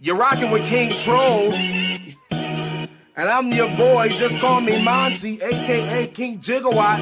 You're rocking with King Troll. And I'm your boy, just call me Monty, a.k.a. King Gigawatt.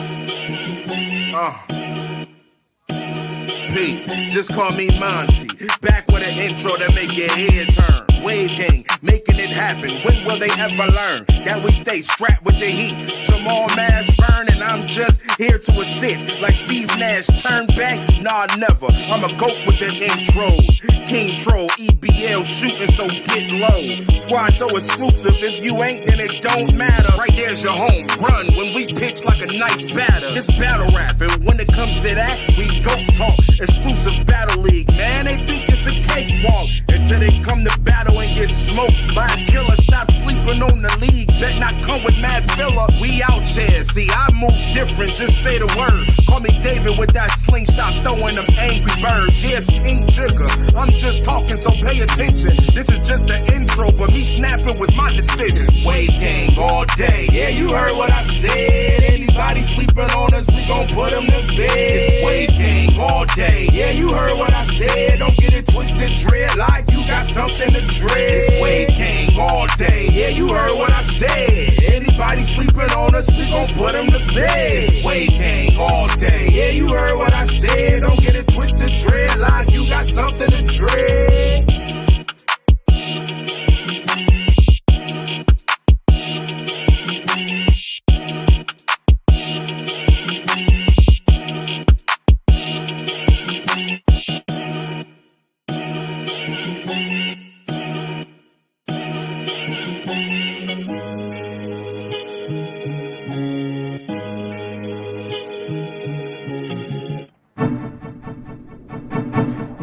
Pete, just call me Monty. Back with an intro that make your head turn. Wave gang, making it happen. When will they ever learn that we stay strapped with the heat? Some all mass burn and I'm just here to assist. Like Steve Nash, turn back? Nah, never. I'm a goat with the intros. King Troll, EBL shooting, so get low. Squad so exclusive, if you ain't, then it don't matter. Right there's your home, run when we pitch like a nice batter. It's battle rap, and when it comes to that, we go talk. Exclusive battle league, man, they think it's a cakewalk. Until they come to battle and get smoked by a killer. Stop sleeping on the league, bet not come with mad filler. We out here, see I move different, just say the word. Call me David with that slingshot, throwing them angry birds. Yes, King Jigger, I'm just talking, so pay attention. This is just the intro, but me snapping was my decision. Wave gang all day, yeah, you heard what I said. Anybody sleeping on us, we gon' put them to bed. It's wave gang all day, yeah, you heard what I said. Don't get it twisted, dread like you got something to dread. It's wave gang all day, yeah, you heard what I said. Anybody sleeping on us, we gon' put them to bed. It's wave gang all day, yeah, you heard what I said. Don't get it twisted, dread like you got something to dread.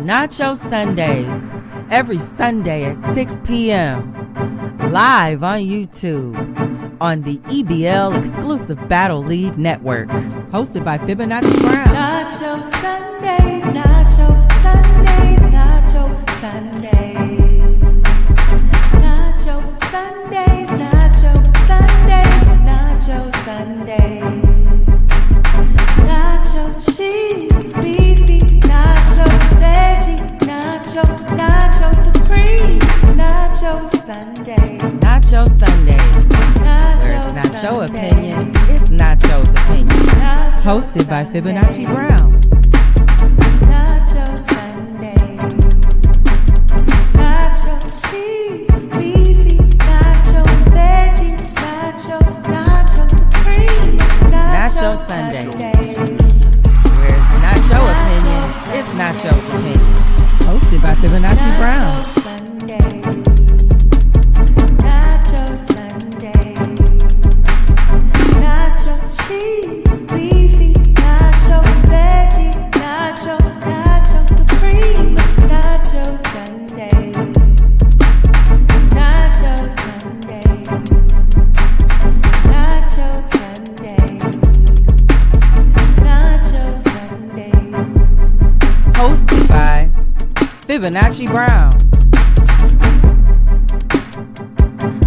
Nacho Sundays, every Sunday at 6 p.m. Live on YouTube on the EBL exclusive Battle League Network. Hosted by Fibonacci Brown. Nacho Sundays, Nacho Sundays, Nacho Sundays. Nacho Sundays, Nacho Sundays, Nacho Sundays. Nacho cheese, beefy, nacho veggie, nacho supreme, nacho Sunday. Nacho Sundays. Nacho Where it's not your Sunday. opinion, it's Nacho's opinion. Nacho Hosted by Sunday. Fibonacci Brown. Nacho Sundays. Nacho cheese, beefy, nacho veggie, nacho supreme, Nacho Sundays. Where it's not your opinion, it's Nacho's opinion. Hosted by Fibonacci Brown. Nacho Sundays. Nacho cheese, beefy, nacho veggie, nacho supreme, nacho Sundays. Nacho Sundays. Nacho Sundays. Nacho Sundays. Hosted by Fibonacci Brown.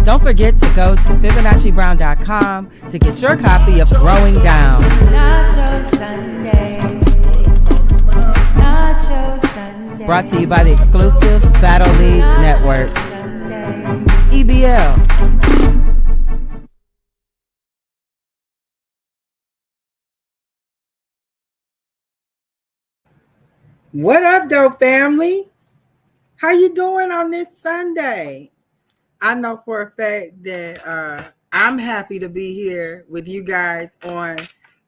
Don't forget to go to FibonacciBrown.com to get your copy of Growing Down. Nacho Sundays. Nacho Sundays. Brought to you by the exclusive Battle League Network. EBL. What up, dope family? How you doing on this Sunday? I know for a fact that I'm happy to be here with you guys on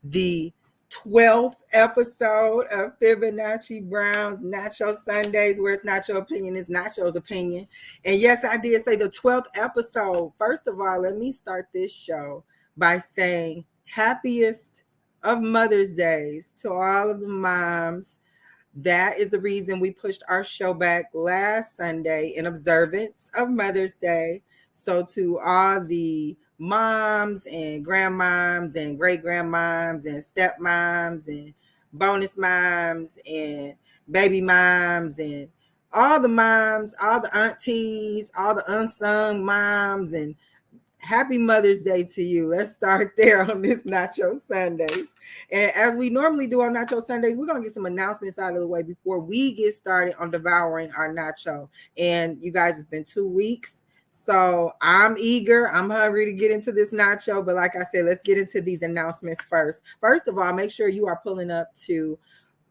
the 12th episode of Fibonacci Brown's Nacho Sundays, where it's not your opinion, it's Nacho's opinion. And yes, I did say the 12th episode. First of all, let me start this show by saying happiest of Mother's Days to all of the moms. That is the reason we pushed our show back last Sunday in observance of Mother's Day. So to all the moms and grandmoms and great-grandmoms and stepmoms and bonus moms and baby moms and all the moms, all the aunties, all the unsung moms, and happy Mother's Day to you. Let's start there on this Nacho Sundays. And as we normally do on Nacho Sundays, we're going to get some announcements out of the way before we get started on devouring our nacho. And you guys, it's been 2 weeks. So I'm eager. I'm hungry to get into this nacho. But like I said, let's get into these announcements first. First of all, make sure you are pulling up to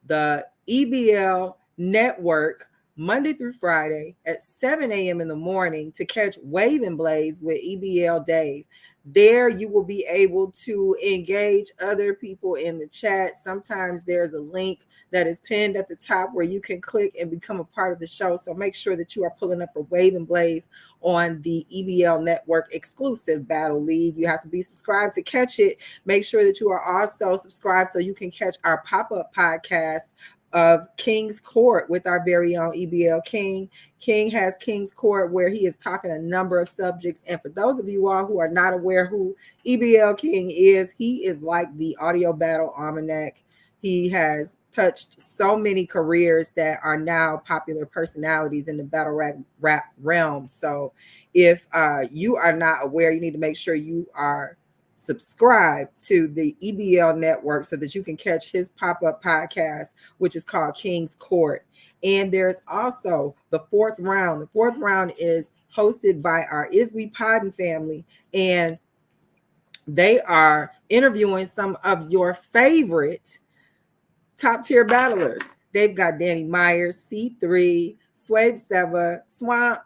the EBL network Monday through Friday at 7 a.m. in the morning to catch Wave and Blaze with EBL Dave. There you will be able to engage other people in the chat. Sometimes there's a link that is pinned at the top where you can click and become a part of the show. So make sure that you are pulling up a Wave and Blaze on the EBL Network exclusive Battle League. You have to be subscribed to catch it. Make sure that you are also subscribed so you can catch our pop-up podcast of King's Court with our very own EBL King. King has King's Court where he is talking a number of subjects. And for those of you all who are not aware who EBL King is, he is like the audio battle almanac. He has touched so many careers that are now popular personalities in the battle rap realm. So if you are not aware, you need to make sure you are subscribe to the EBL network so that you can catch his pop-up podcast, which is called King's Court. And there's also the fourth round. The fourth round is hosted by our Iswe Podden family, and they are interviewing some of your favorite top tier battlers. They've got Danny Myers, C3, Swabe Seva, Swamp,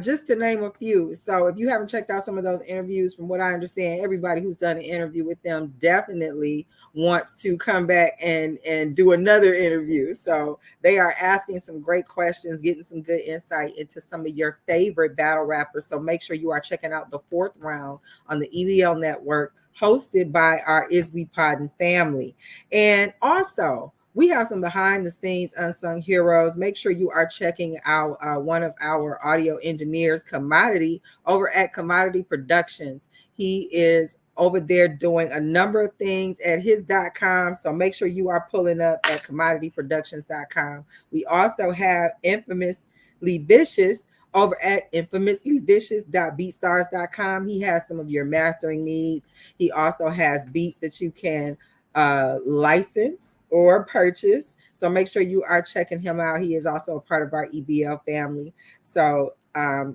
just to name a few. So if you haven't checked out some of those interviews, from what I understand, everybody who's done an interview with them definitely wants to come back and do another interview. So they are asking some great questions, getting some good insight into some of your favorite battle rappers. So make sure you are checking out the fourth round on the EBL network, hosted by our Iswe Podden family. And also, we have some behind the scenes unsung heroes. Make sure you are checking out one of our audio engineers, Commodity, over at Commodity Productions. He is over there doing a number of things at his.com. So make sure you are pulling up at commodityproductions.com. We also have Infamously Vicious over at infamouslywicious.beatstars.com. He has some of your mastering needs. He also has beats that you can license or purchase. So make sure you are checking him out. He is also a part of our EBL family. So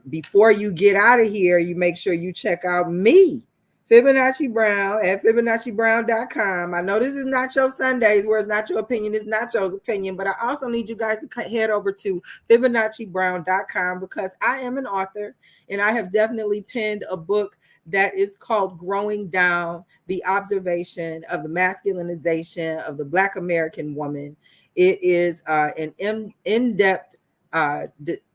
before you get out of here, you make sure you check out me, Fibonacci Brown, at FibonacciBrown.com. I know this is Nacho Sundays, where it's not your opinion, it's Nacho's opinion, but I also need you guys to head over to FibonacciBrown.com because I am an author and I have definitely penned a book that is called Growing Down: The Observation of the Masculinization of the Black American Woman. It is an in-depth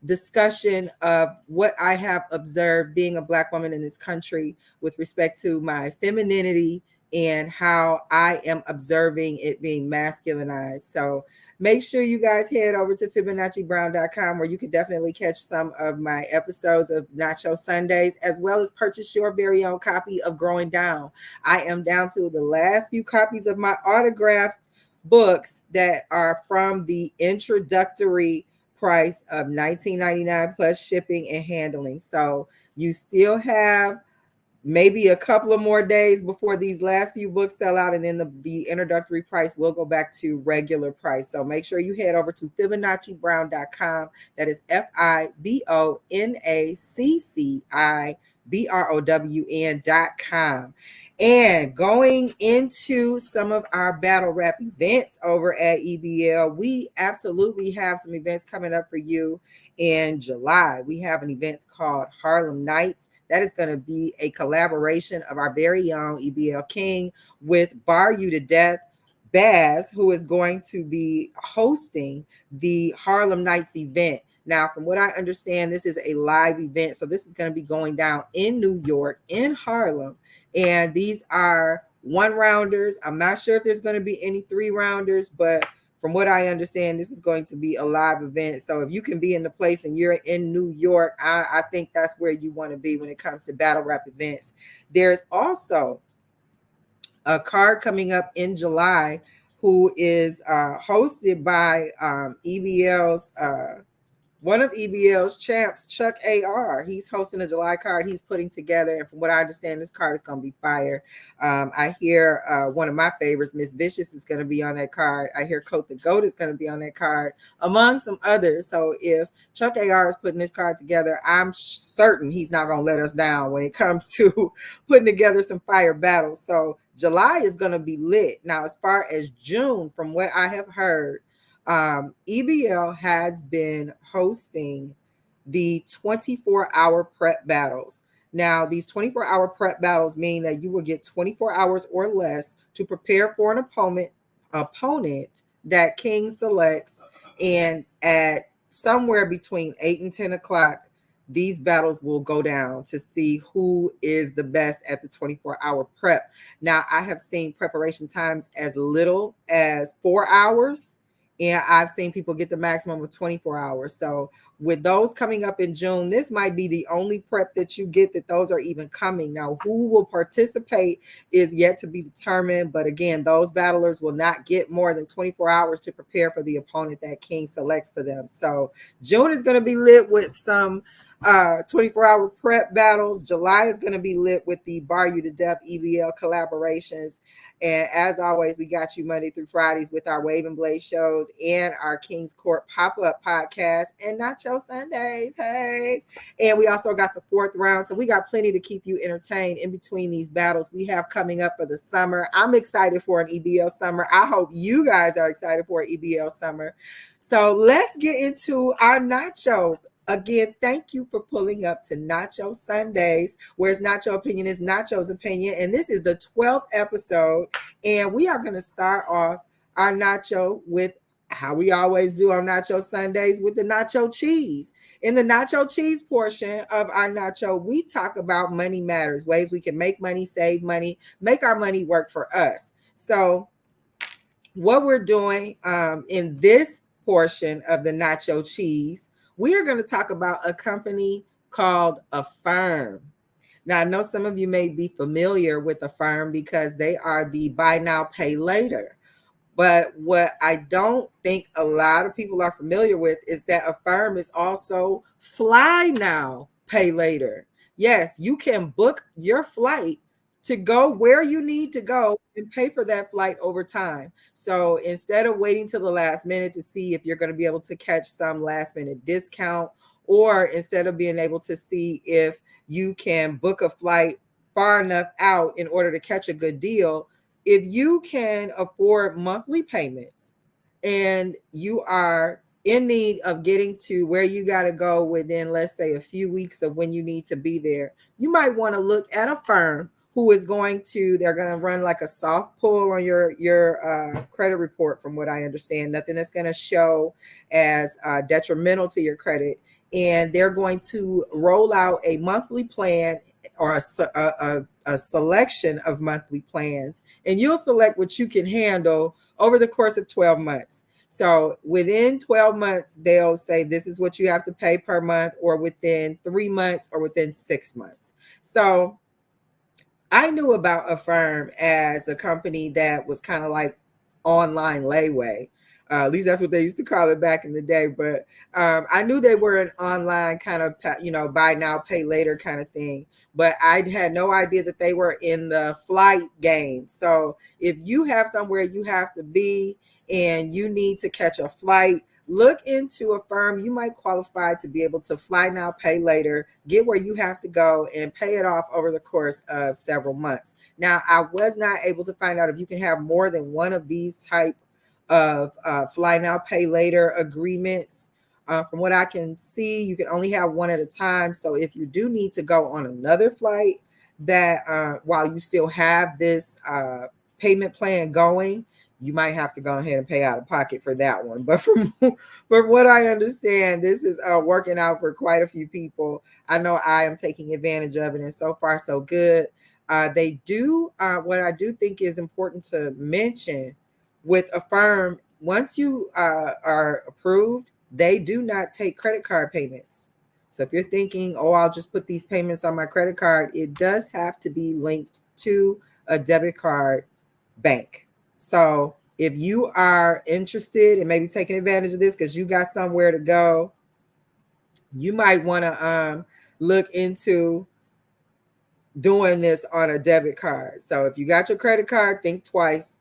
discussion of what I have observed being a Black woman in this country with respect to my femininity and how I am observing it being masculinized. So make sure you guys head over to FibonacciBrown.com, where you can definitely catch some of my episodes of Nacho Sundays, as well as purchase your very own copy of Growing Down. I am down to the last few copies of my autographed books that are from the introductory price of $19.99 plus shipping and handling. So you still have maybe a couple of more days before these last few books sell out, and then the introductory price will go back to regular price. So make sure you head over to FibonacciBrown.com. That is FibonacciBrown.com. And going into some of our battle rap events over at EBL, we absolutely have some events coming up for you in July. We have an event called Harlem Nights. That is going to be a collaboration of our very own EBL King with Bar You to Death, Baz, who is going to be hosting the Harlem Nights event. Now, from what I understand, this is a live event. So this is going to be going down in New York, in Harlem. And these are one rounders. I'm not sure if there's going to be any 3 rounders, but from what I understand, this is going to be a live event. So if you can be in the place and you're in New York, I think that's where you want to be when it comes to battle rap events. There's also a card coming up in July who is hosted by EBL's one of EBL's champs, Chuck AR. He's hosting a July card he's putting together. And from what I understand, this card is going to be fire. I hear one of my favorites, Miss Vicious, is going to be on that card. I hear Coat the Goat is going to be on that card, among some others. So if Chuck AR is putting this card together, I'm certain he's not going to let us down when it comes to putting together some fire battles. So July is going to be lit. Now, as far as June, from what I have heard, EBL has been hosting the 24-hour prep battles. Now, these 24-hour prep battles mean that you will get 24 hours or less to prepare for an opponent that King selects, and at somewhere between 8 and 10 o'clock, these battles will go down to see who is the best at the 24-hour prep. Now, I have seen preparation times as little as 4 hours, and I've seen people get the maximum of 24 hours. So with those coming up in June, this might be the only prep that you get that those are even coming. Now, who will participate is yet to be determined. But again, those battlers will not get more than 24 hours to prepare for the opponent that King selects for them. So June is going to be lit with some 24-hour prep battles. July is going to be lit with the Bar You to Death EBL collaborations. And as always, we got you Monday through Fridays with our Wave and Blaze shows and our King's Court pop-up podcast and Nacho Sundays. Hey. And we also got the fourth round. So we got plenty to keep you entertained in between these battles we have coming up for the summer. I'm excited for an EBL summer. I hope you guys are excited for an EBL summer. So let's get into our Nacho. Again, thank you for pulling up to Nacho Sundays, whereas Nacho Opinion is Nacho's opinion. And this is the 12th episode. And we are going to start off our Nacho with how we always do on Nacho Sundays with the Nacho Cheese. In the Nacho Cheese portion of our Nacho, we talk about money matters, ways we can make money, save money, make our money work for us. So what we're doing in this portion of the Nacho Cheese, we are going to talk about a company called Affirm. Now, I know some of you may be familiar with Affirm because they are the buy now, pay later. But what I don't think a lot of people are familiar with is that Affirm is also fly now, pay later. Yes, you can book your flight to go where you need to go and pay for that flight over time. So instead of waiting till the last minute to see if you're going to be able to catch some last minute discount, or instead of being able to see if you can book a flight far enough out in order to catch a good deal, if you can afford monthly payments and you are in need of getting to where you got to go within, let's say, a few weeks of when you need to be there, you might want to look at a firm who is they're going to run like a soft pull on your credit report, from what I understand, nothing that's going to show as detrimental to your credit. And they're going to roll out a monthly plan or a selection of monthly plans, and you'll select what you can handle over the course of 12 months. So within 12 months, they'll say this is what you have to pay per month, or within 3 months, or within 6 months. So I knew about Affirm as a company that was kind of like online layaway. At least that's what they used to call it back in the day. But I knew they were an online kind of, buy now, pay later kind of thing. But I had no idea that they were in the flight game. So if you have somewhere you have to be and you need to catch a flight, look into Affirm. You might qualify to be able to fly now, pay later, get where you have to go, and pay it off over the course of several months. Now, I was not able to find out if you can have more than one of these type of fly now, pay later agreements. From what I can see, you can only have one at a time. So if you do need to go on another flight, that while you still have this payment plan going, you might have to go ahead and pay out of pocket for that one. But from what I understand, this is working out for quite a few people. I know I am taking advantage of it, and so far so good. They do what I do think is important to mention with Affirm. Once you are approved, they do not take credit card payments. So if you're thinking, oh, I'll just put these payments on my credit card, it does have to be linked to a debit card bank. So if you are interested in maybe taking advantage of this because you got somewhere to go, you might want to look into doing this on a debit card. So if you got your credit card, think twice.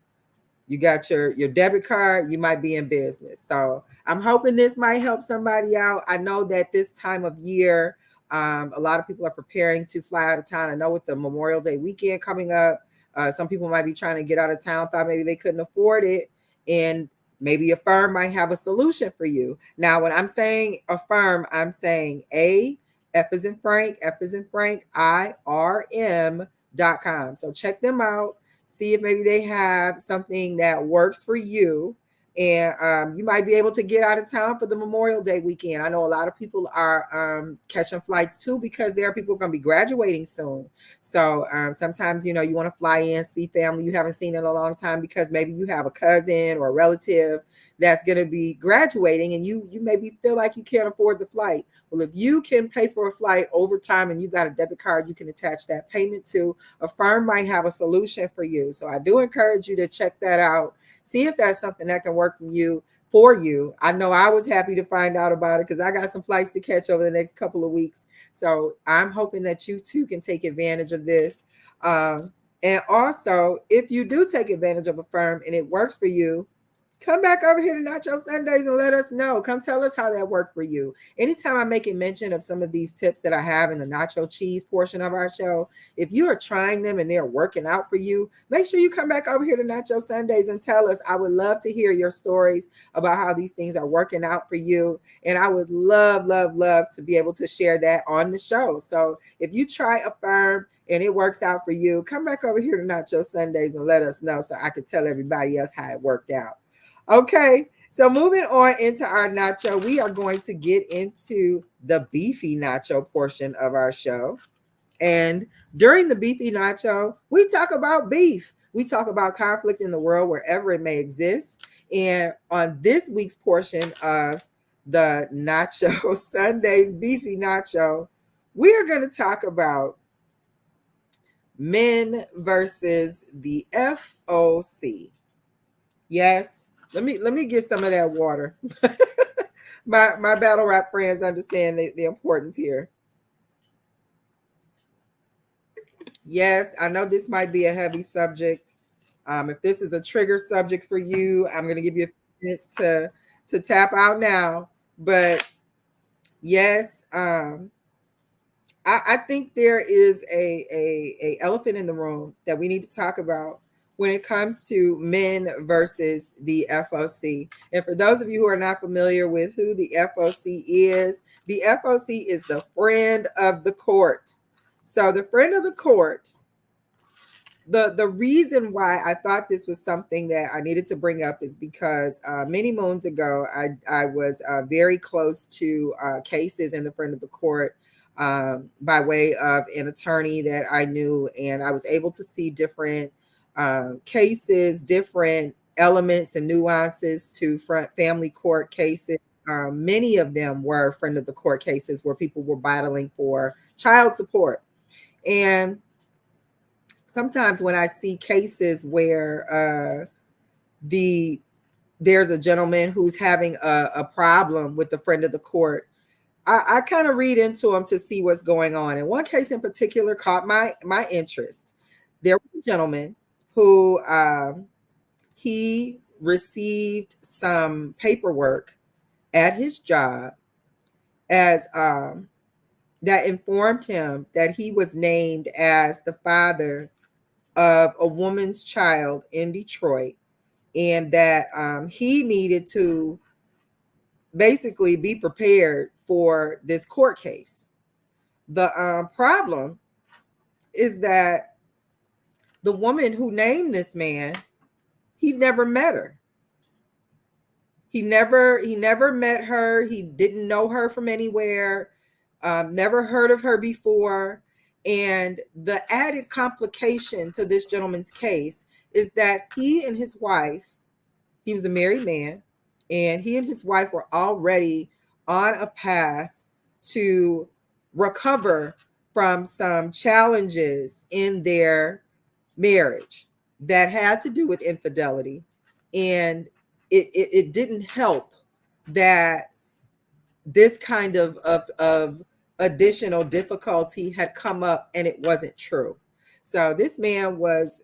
You got your debit card, you might be in business. So I'm hoping this might help somebody out. I know that this time of year, a lot of people are preparing to fly out of town. I know with the Memorial Day weekend coming up, some people might be trying to get out of town, thought maybe they couldn't afford it, and maybe a firm might have a solution for you. Now, when I'm saying a firm, I'm saying F is in Frank, IRM.com. So check them out. See if maybe they have something that works for you. And you might be able to get out of town for the Memorial Day weekend. I know a lot of people are catching flights too, because there are people going to be graduating soon. So sometimes, you know, you want to fly in, see family you haven't seen in a long time, because maybe you have a cousin or a relative that's going to be graduating, and you maybe feel like you can't afford the flight. Well, if you can pay for a flight over time and you've got a debit card you can attach that payment to, a firm might have a solution for you. So I do encourage you to check that out. See if that's something that can work for you. I know I was happy to find out about it because I got some flights to catch over the next couple of weeks. So I'm hoping that you too can take advantage of this. And also, if you do take advantage of a firm and it works for you, come back over here to Nacho Sundays and let us know. Come tell us how that worked for you. Anytime I'm making mention of some of these tips that I have in the nacho cheese portion of our show, if you are trying them and they're working out for you, make sure you come back over here to Nacho Sundays and tell us. I would love to hear your stories about how these things are working out for you. And I would love, love, love to be able to share that on the show. So if you try a firm and it works out for you, come back over here to Nacho Sundays and let us know so I could tell everybody else how it worked out. Okay, so moving on into our nacho, we are going to get into the beefy nacho portion of our show. And during the beefy nacho, we talk about beef. We talk about conflict in the world wherever it may exist. And on this week's portion of the Nacho Sundays beefy nacho, we are going to talk about men versus the FOC. Yes. Let me get some of that water. my battle rap friends understand the importance here. Yes, I know this might be a heavy subject. If this is a trigger subject for you, I'm going to give you a few minutes to tap out now. But yes, I think there is a elephant in the room that we need to talk about when it comes to men versus the FOC. And for those of you who are not familiar with who the FOC is the friend of the court. So the friend of the court, the reason why I thought this was something that I needed to bring up is because many moons ago, I was very close to cases in the friend of the court by way of an attorney that I knew, and I was able to see different cases, different elements and nuances to family court cases. Many of them were friend of the court cases where people were battling for child support. And sometimes when I see cases where there's a gentleman who's having a problem with the friend of the court, I kind of read into them to see what's going on. And one case in particular caught my interest. There was a gentleman who he received some paperwork at his job as that informed him that he was named as the father of a woman's child in Detroit, and that he needed to basically be prepared for this court case. The problem is that the woman who named this man, he never met her. He never met her. He didn't know her from anywhere, never heard of her before. And the added complication to this gentleman's case is that he and his wife, he was a married man, and he and his wife were already on a path to recover from some challenges in their marriage that had to do with infidelity. And it didn't help that this kind of additional difficulty had come up and it wasn't true. So this man was,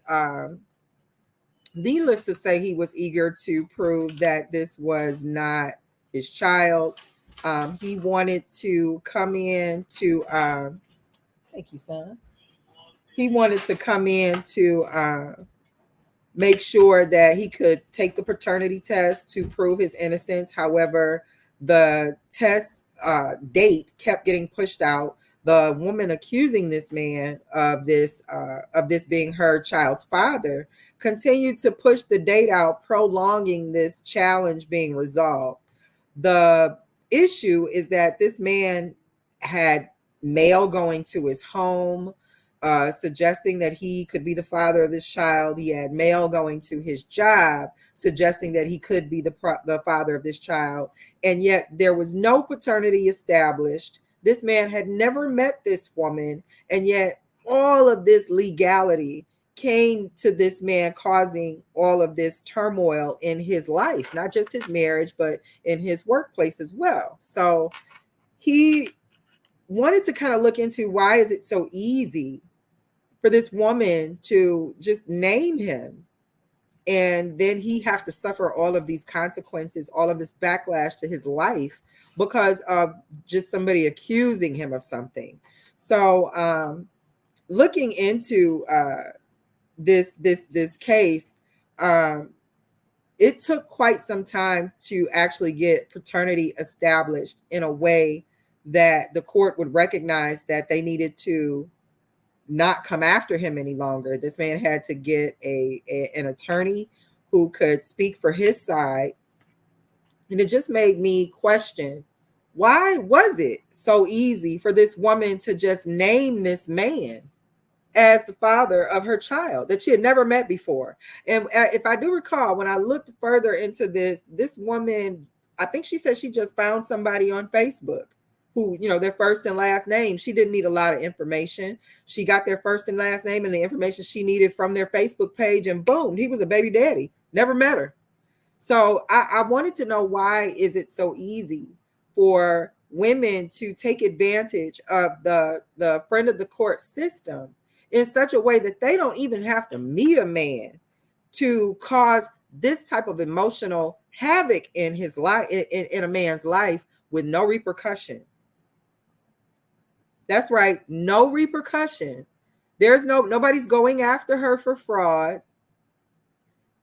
needless to say, he was eager to prove that this was not his child. He wanted to come in to, thank you, son. He wanted to come in to make sure that he could take the paternity test to prove his innocence. However, the test date kept getting pushed out. The woman accusing this man of this being her child's father continued to push the date out, prolonging this challenge being resolved. The issue is that this man had mail going to his home, suggesting that he could be the father of this child. He had mail going to his job, suggesting that he could be the father of this child. And yet there was no paternity established. This man had never met this woman. And yet all of this legality came to this man, causing all of this turmoil in his life, not just his marriage, but in his workplace as well. So he wanted to kind of look into, why is it so easy for this woman to just name him, and then he have to suffer all of these consequences, all of this backlash to his life because of just somebody accusing him of something. So looking into this case, it took quite some time to actually get paternity established in a way that the court would recognize that they needed to not come after him any longer. This man had to get an attorney who could speak for his side. And it just made me question, why was it so easy for this woman to just name this man as the father of her child that she had never met before? And if I do recall, when I looked further into this woman, I think she said she just found somebody on Facebook who, their first and last name. She didn't need a lot of information. She got their first and last name and the information she needed from their Facebook page, and boom, he was a baby daddy. Never met her. So I wanted to know, why is it so easy for women to take advantage of the friend of the court system in such a way that they don't even have to meet a man to cause this type of emotional havoc in his life, in a man's life, with no repercussion? That's right, no repercussion. Nobody's going after her for fraud.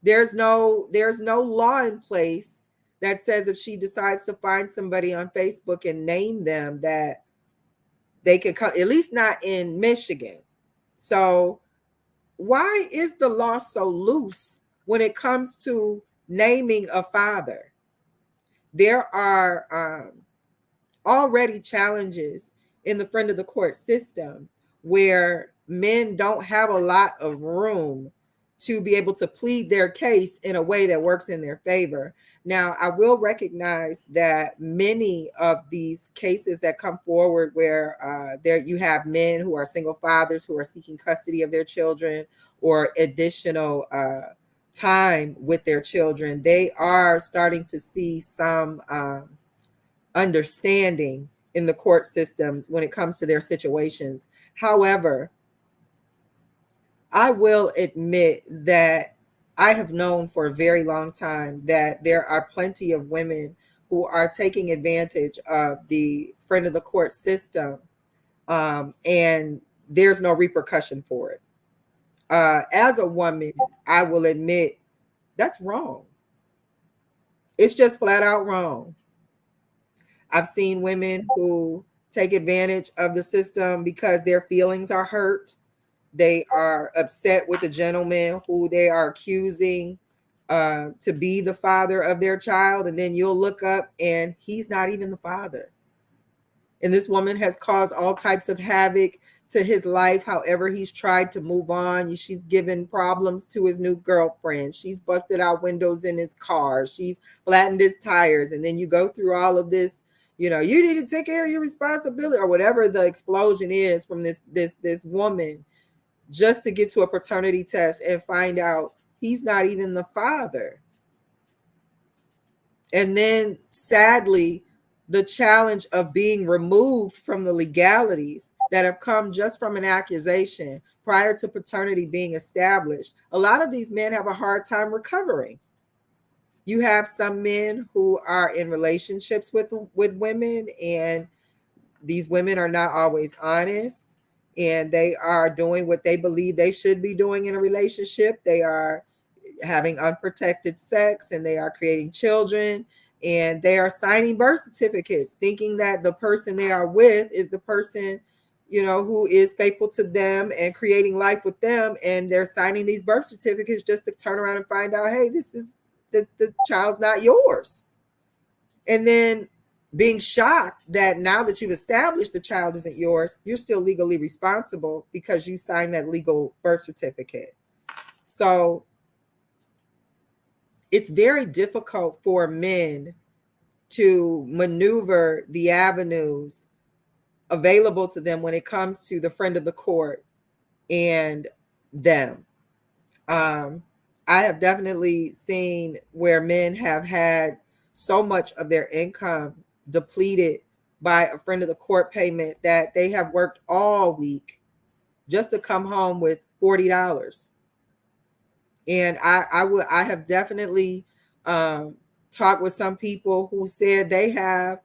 There's no law in place that says if she decides to find somebody on Facebook and name them, that they could come, at least not in Michigan. So why is the law so loose when it comes to naming a father? There are already challenges in the friend of the court system where men don't have a lot of room to be able to plead their case in a way that works in their favor. Now, I will recognize that many of these cases that come forward where there you have men who are single fathers who are seeking custody of their children or additional time with their children, they are starting to see some understanding in the court systems when it comes to their situations. However, I will admit that I have known for a very long time that there are plenty of women who are taking advantage of the friend of the court system, and there's no repercussion for it. As a woman, I will admit that's wrong. It's just flat out wrong. I've seen women who take advantage of the system because their feelings are hurt. They are upset with the gentleman who they are accusing to be the father of their child. And then you'll look up and he's not even the father. And this woman has caused all types of havoc to his life. However, he's tried to move on. She's given problems to his new girlfriend. She's busted out windows in his car. She's flattened his tires. And then you go through all of this, you need to take care of your responsibility, or whatever the explosion is from this woman, just to get to a paternity test and find out he's not even the father. And then sadly, the challenge of being removed from the legalities that have come just from an accusation prior to paternity being established, a lot of these men have a hard time recovering. You have some men who are in relationships with women, and these women are not always honest, and they are doing what they believe they should be doing in a relationship. They are having unprotected sex, and they are creating children, and they are signing birth certificates thinking that the person they are with is the person, you know, who is faithful to them and creating life with them, and they're signing these birth certificates just to turn around and find out, hey, this is the child's not yours. And then being shocked that now that you've established the child isn't yours, you're still legally responsible because you signed that legal birth certificate. So it's very difficult for men to maneuver the avenues available to them when it comes to the friend of the court and them. I have definitely seen where men have had so much of their income depleted by a friend of the court payment that they have worked all week just to come home with $40. And I have definitely talked with some people who said they have,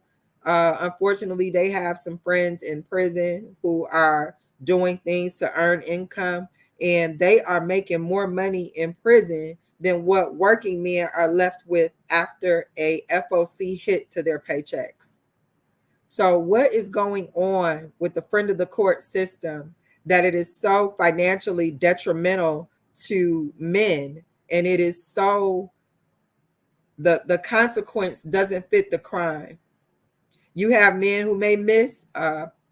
unfortunately, they have some friends in prison who are doing things to earn income, and they are making more money in prison than what working men are left with after a FOC hit to their paychecks. So what is going on with the friend of the court system that it is so financially detrimental to men, and it is so, the consequence doesn't fit the crime? You have men who may miss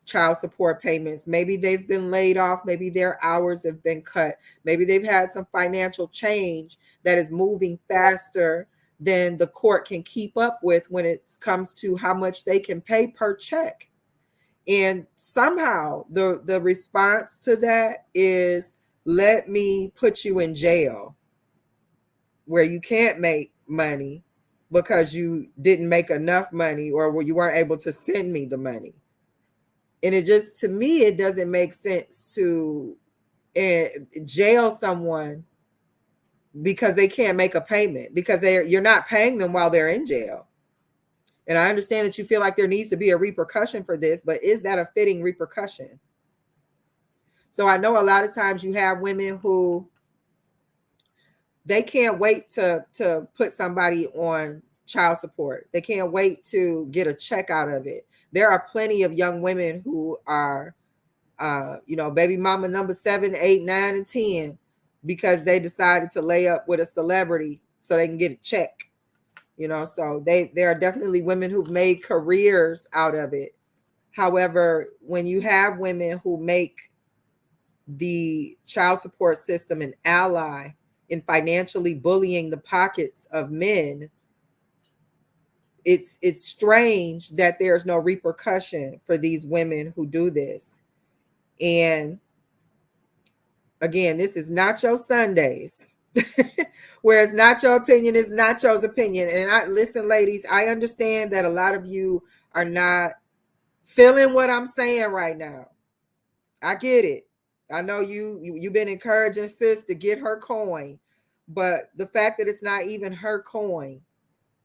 child support payments. Maybe they've been laid off. Maybe their hours have been cut. Maybe they've had some financial change that is moving faster than the court can keep up with when it comes to how much they can pay per check. And somehow the response to that is, let me put you in jail where you can't make money because you didn't make enough money, or where you weren't able to send me the money. And it just, to me, it doesn't make sense to jail someone because they can't make a payment, because you're not paying them while they're in jail. And I understand that you feel like there needs to be a repercussion for this, but is that a fitting repercussion? So I know a lot of times you have women who, they can't wait to put somebody on child support. They can't wait to get a check out of it. There are plenty of young women who are, baby mama number 7, 8, 9, and 10, because they decided to lay up with a celebrity so they can get a check. So there are definitely women who've made careers out of it. However, when you have women who make the child support system an ally in financially bullying the pockets of men, it's strange that there's no repercussion for these women who do this. And again, this is Nacho Sundays, whereas Nacho opinion is Nacho's opinion. And listen, ladies, I understand that a lot of you are not feeling what I'm saying right now. I get it. I know you've been encouraging sis to get her coin, but the fact that it's not even her coin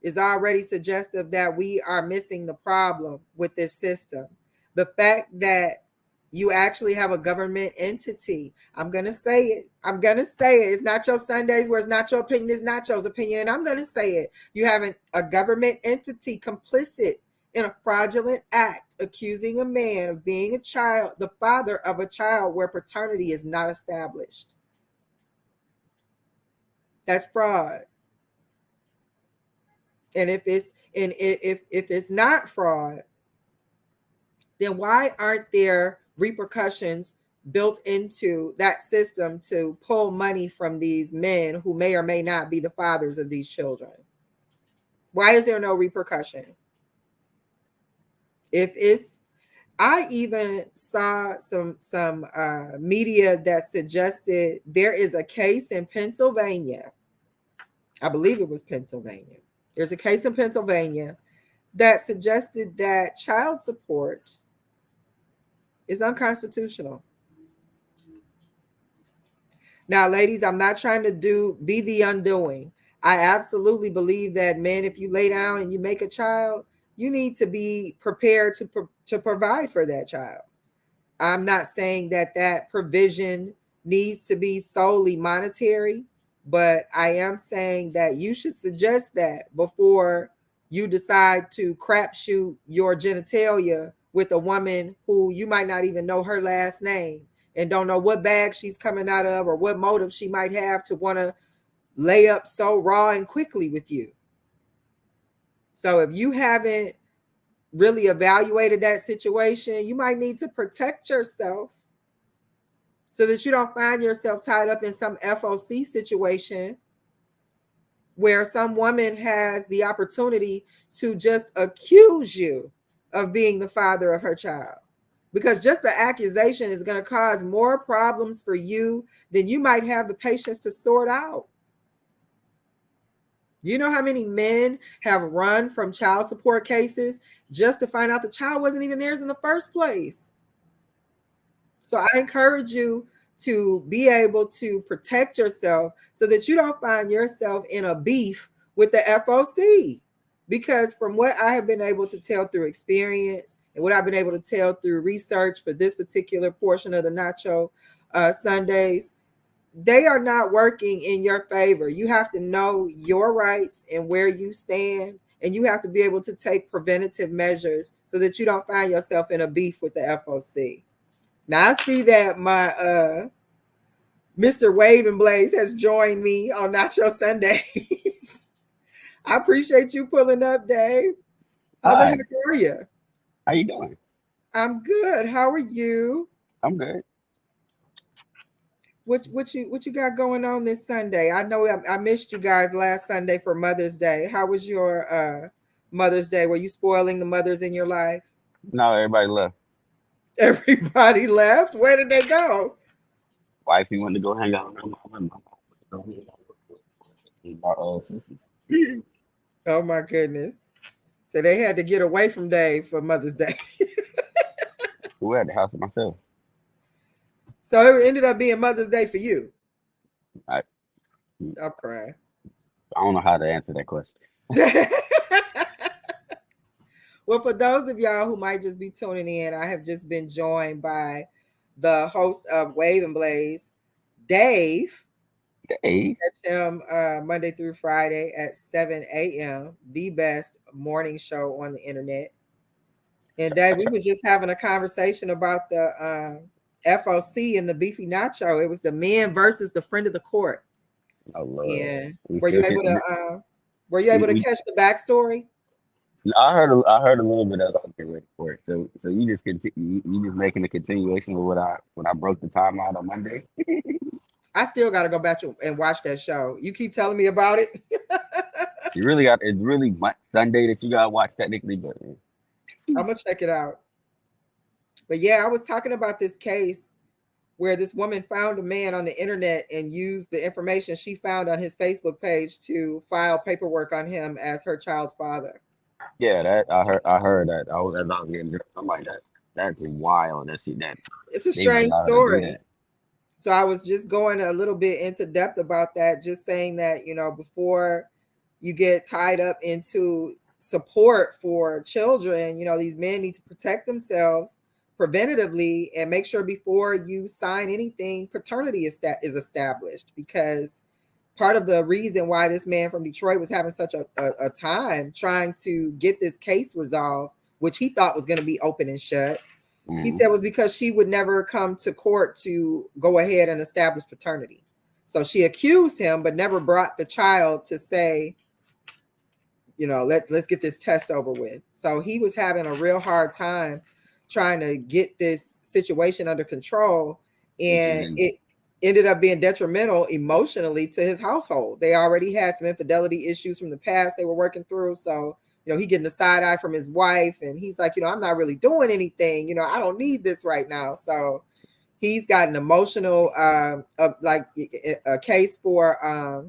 is already suggestive that we are missing the problem with this system. The fact that you actually have a government entity. I'm going to say it. It's Nacho Sundays, where it's Nacho opinion is Nacho's opinion. And I'm going to say it. You have a government entity complicit in a fraudulent act, accusing a man of being a child, the father of a child where paternity is not established. That's fraud. And if it's not fraud, then why aren't there repercussions built into that system to pull money from these men who may or may not be the fathers of these children? Why is there no repercussion? I even saw some media that suggested there is a case in Pennsylvania. I believe it was Pennsylvania. There's a case in Pennsylvania that suggested that child support is unconstitutional. Now, ladies, I'm not trying to be the undoing. I absolutely believe that, men, if you lay down and you make a child, you need to be prepared to provide for that child. I'm not saying that that provision needs to be solely monetary, but I am saying that you should suggest that before you decide to crapshoot your genitalia with a woman who you might not even know her last name and don't know what bag she's coming out of or what motive she might have to want to lay up so raw and quickly with you. So if you haven't really evaluated that situation, you might need to protect yourself so that you don't find yourself tied up in some FOC situation where some woman has the opportunity to just accuse you of being the father of her child. Because just the accusation is going to cause more problems for you than you might have the patience to sort out. Do you know how many men have run from child support cases just to find out the child wasn't even theirs in the first place? So I encourage you to be able to protect yourself so that you don't find yourself in a beef with the FOC. Because from what I have been able to tell through experience and what I've been able to tell through research for this particular portion of the Nacho Sundays, they are not working in your favor. You have to know your rights and where you stand, and you have to be able to take preventative measures so that you don't find yourself in a beef with the FOC. Now I see that my Mr. Wave and Blaze has joined me on Nacho Sundays. I appreciate you pulling up, Dave. How the heck are you? How you doing? I'm good. How are you? I'm good. What you got going on this Sunday? I know I missed you guys last Sunday for Mother's Day. How was your Mother's Day? Were you spoiling the mothers in your life? No, everybody left. Everybody left? Where did they go? Wifey went to go hang out with her mom and my sisters. Oh my goodness. So they had to get away from Dave for Mother's Day. We were at the house with myself. So it ended up being Mother's Day for you. I'm crying. I don't know how to answer that question. Well, for those of y'all who might just be tuning in, I have just been joined by the host of Wave and Blaze, Dave. Hey. Catch him Monday through Friday at 7 a.m., the best morning show on the internet. And Dave, we was just having a conversation about the FOC and the beefy nacho. It was the men versus the friend of the court. Oh Lord. And were you able to catch the backstory? I heard a little bit of it for it. So you just continue. You just making a continuation of what I broke the time out on Monday. I still got to go back and watch that show. You keep telling me about it. It's really Sunday that you gotta watch technically, but I'm gonna check it out. But yeah, I was talking about this case where this woman found a man on the internet and used the information she found on his Facebook page to file paperwork on him as her child's father. Yeah, that I heard that. I was getting something like that. That's wild. That it's a strange story. So I was just going a little bit into depth about that, just saying that, before you get tied up into support for children, these men need to protect themselves preventatively and make sure before you sign anything, paternity is established. Because part of the reason why this man from Detroit was having such a time trying to get this case resolved, which he thought was going to be open and shut, he said was because she would never come to court to go ahead and establish paternity. So she accused him, but never brought the child to say, let's get this test over with. So he was having a real hard time trying to get this situation under control. And it ended up being detrimental emotionally to his household. They already had some infidelity issues from the past they were working through. So he getting the side eye from his wife, and he's like, I'm not really doing anything. I don't need this right now. So he's got an emotional, like a case for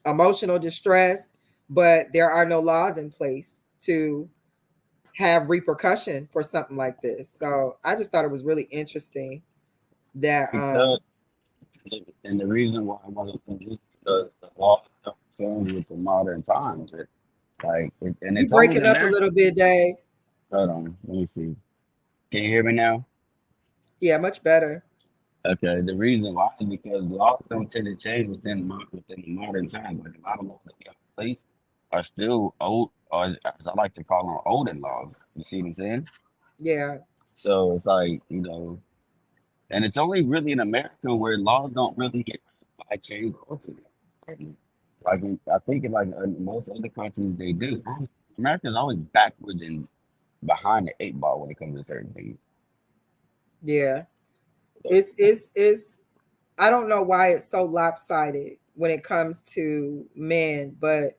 emotional distress, but there are no laws in place to have repercussion for something like this. So I just thought it was really interesting that Because and the reason why I wanted to do because the law don't change with the modern times. And you it's only in breaking up a America. little bit, Dave. Hold on, let me see. Can you hear me now? Yeah, much better. Okay, the reason why is because laws don't tend to change within the modern times. Like a lot of laws that we have in place are still old, or as I like to call them, olden laws. You see what I'm saying? Yeah. So it's like, and it's only really in America where laws don't really get by change culturally. I think in most other countries they do. America's always backwards and behind the eight ball when it comes to certain things. Yeah. It's I don't know why it's so lopsided when it comes to men, but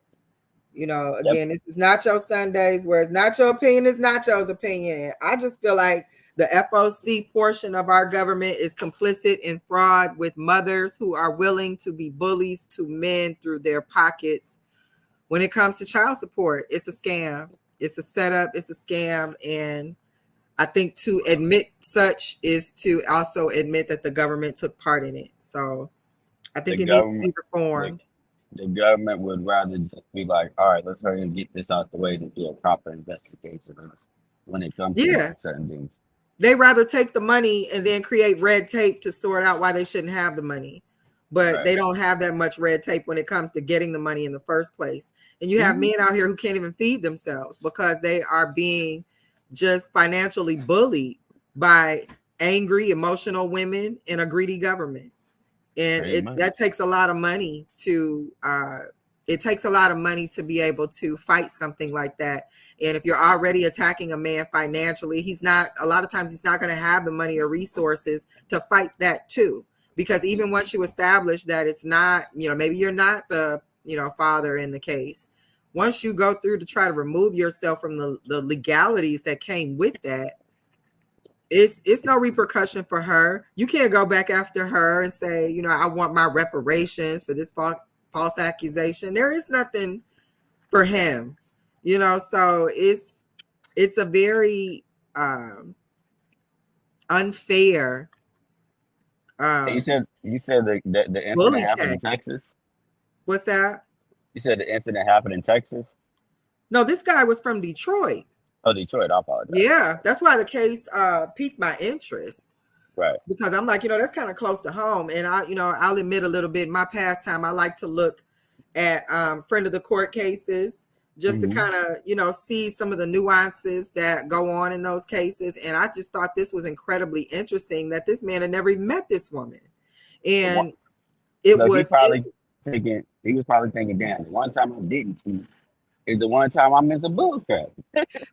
Yep, again, this is Nacho Sundays, whereas Nacho opinion is Nacho's opinion. I just feel like the FOC portion of our government is complicit in fraud with mothers who are willing to be bullies to men through their pockets. When it comes to child support, it's a scam. It's a setup. It's a scam. And I think to admit such is to also admit that the government took part in it. So I the think it needs to government, be the, reformed. the government would rather just be like, all right, let's hurry and get this out the way to do a proper investigation when it comes to Yeah. like certain things. They rather take the money and then create red tape to sort out why they shouldn't have the money. But Right. they don't have that much red tape when it comes to getting the money in the first place. And you have Mhm. men out here who can't even feed themselves because they are being just financially bullied by angry, emotional women and a greedy government. And Pretty much. that takes a lot of money to it takes a lot of money to be able to fight something like that. And if you're already attacking a man financially, he's not a lot of times he's not going to have the money or resources to fight that too. Because even once you establish that it's not, maybe you're not the, father in the case. Once you go through to try to remove yourself from the legalities that came with that, it's no repercussion for her. You can't go back after her and say, I want my reparations for this false accusation. There is nothing for him, so it's a very unfair You um said you said the incident bully happened in tactic. Texas. What's that? You said the incident happened in Texas. No, this guy was from Detroit. Oh, Detroit. I apologize. Yeah, that's why the case piqued my interest, Right. because I'm like, that's kind of close to home. And I'll admit a little bit, in my pastime, I like to look at friend of the court cases just to Hmm. kind of, see some of the nuances that go on in those cases. And I just thought this was incredibly interesting that this man had never even met this woman. And it Look, was he was probably thinking, damn, the one time I didn't cheat is the one time I'm in some bull crap.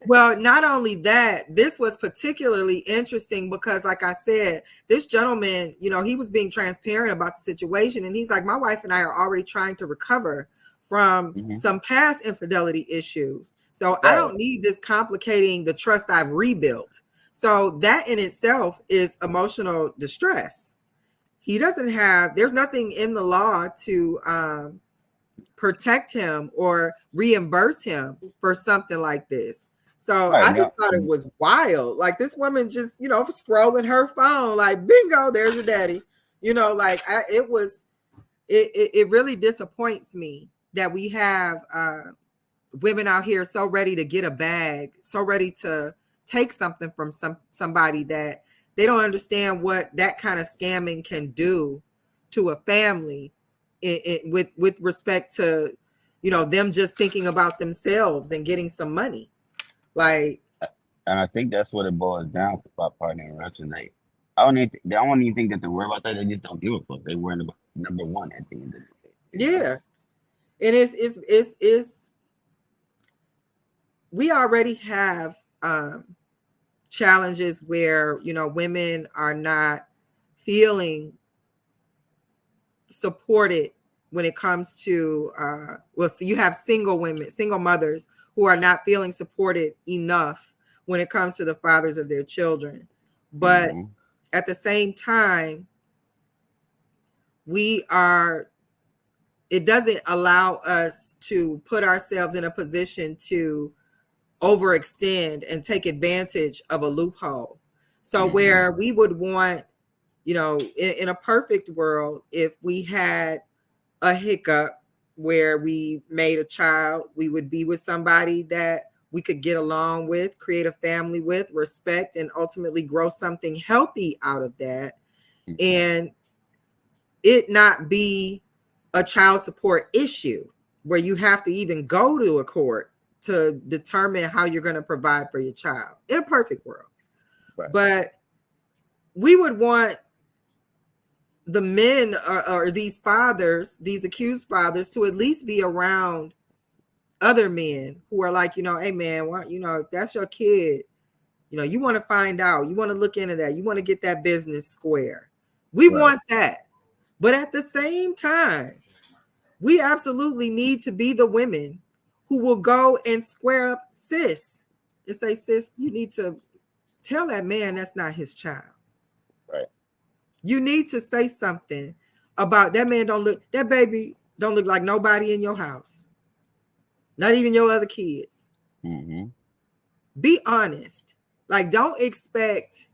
Well, not only that, this was particularly interesting because, like I said, this gentleman, he was being transparent about the situation. And he's like, my wife and I are already trying to recover from Hmm. some past infidelity issues. So I Right. don't need this complicating the trust I've rebuilt. So that in itself is emotional distress. There's nothing in the law to protect him or reimburse him for something like this. So Right. I just Now, thought it was wild. Like this woman just, scrolling her phone, like bingo, there's your daddy. It really disappoints me that we have women out here so ready to get a bag, so ready to take something from somebody that they don't understand what that kind of scamming can do to a family with respect to them just thinking about themselves and getting some money. Like, and I think that's what it boils down to about partner interaction. I don't even think that they worry about that. They just don't give a fuck. They worrying about number one at the end of the day. yeah. And it's we already have challenges where women are not feeling supported when it comes to so you have single women, single mothers who are not feeling supported enough when it comes to the fathers of their children. But Hmm. at the same time, it doesn't allow us to put ourselves in a position to overextend and take advantage of a loophole. So Mm-hmm. where we would want, in a perfect world, if we had a hiccup where we made a child, we would be with somebody that we could get along with, create a family with, respect, and ultimately grow something healthy out of that. And it not be a child support issue where you have to even go to a court to determine how you're going to provide for your child in a perfect world. Right. But we would want the men or these fathers, these accused fathers, to at least be around other men who are like, hey man, if that's your kid, you want to find out, you want to look into that, you want to get that business square. We want that. But at the same time, we absolutely need to be the women who will go and square up sis and say, sis, you need to tell that man that's not his child. Right. You need to say something about that man. That baby don't look like nobody in your house, not even your other kids. Mm-hmm. Be honest. Like, don't expect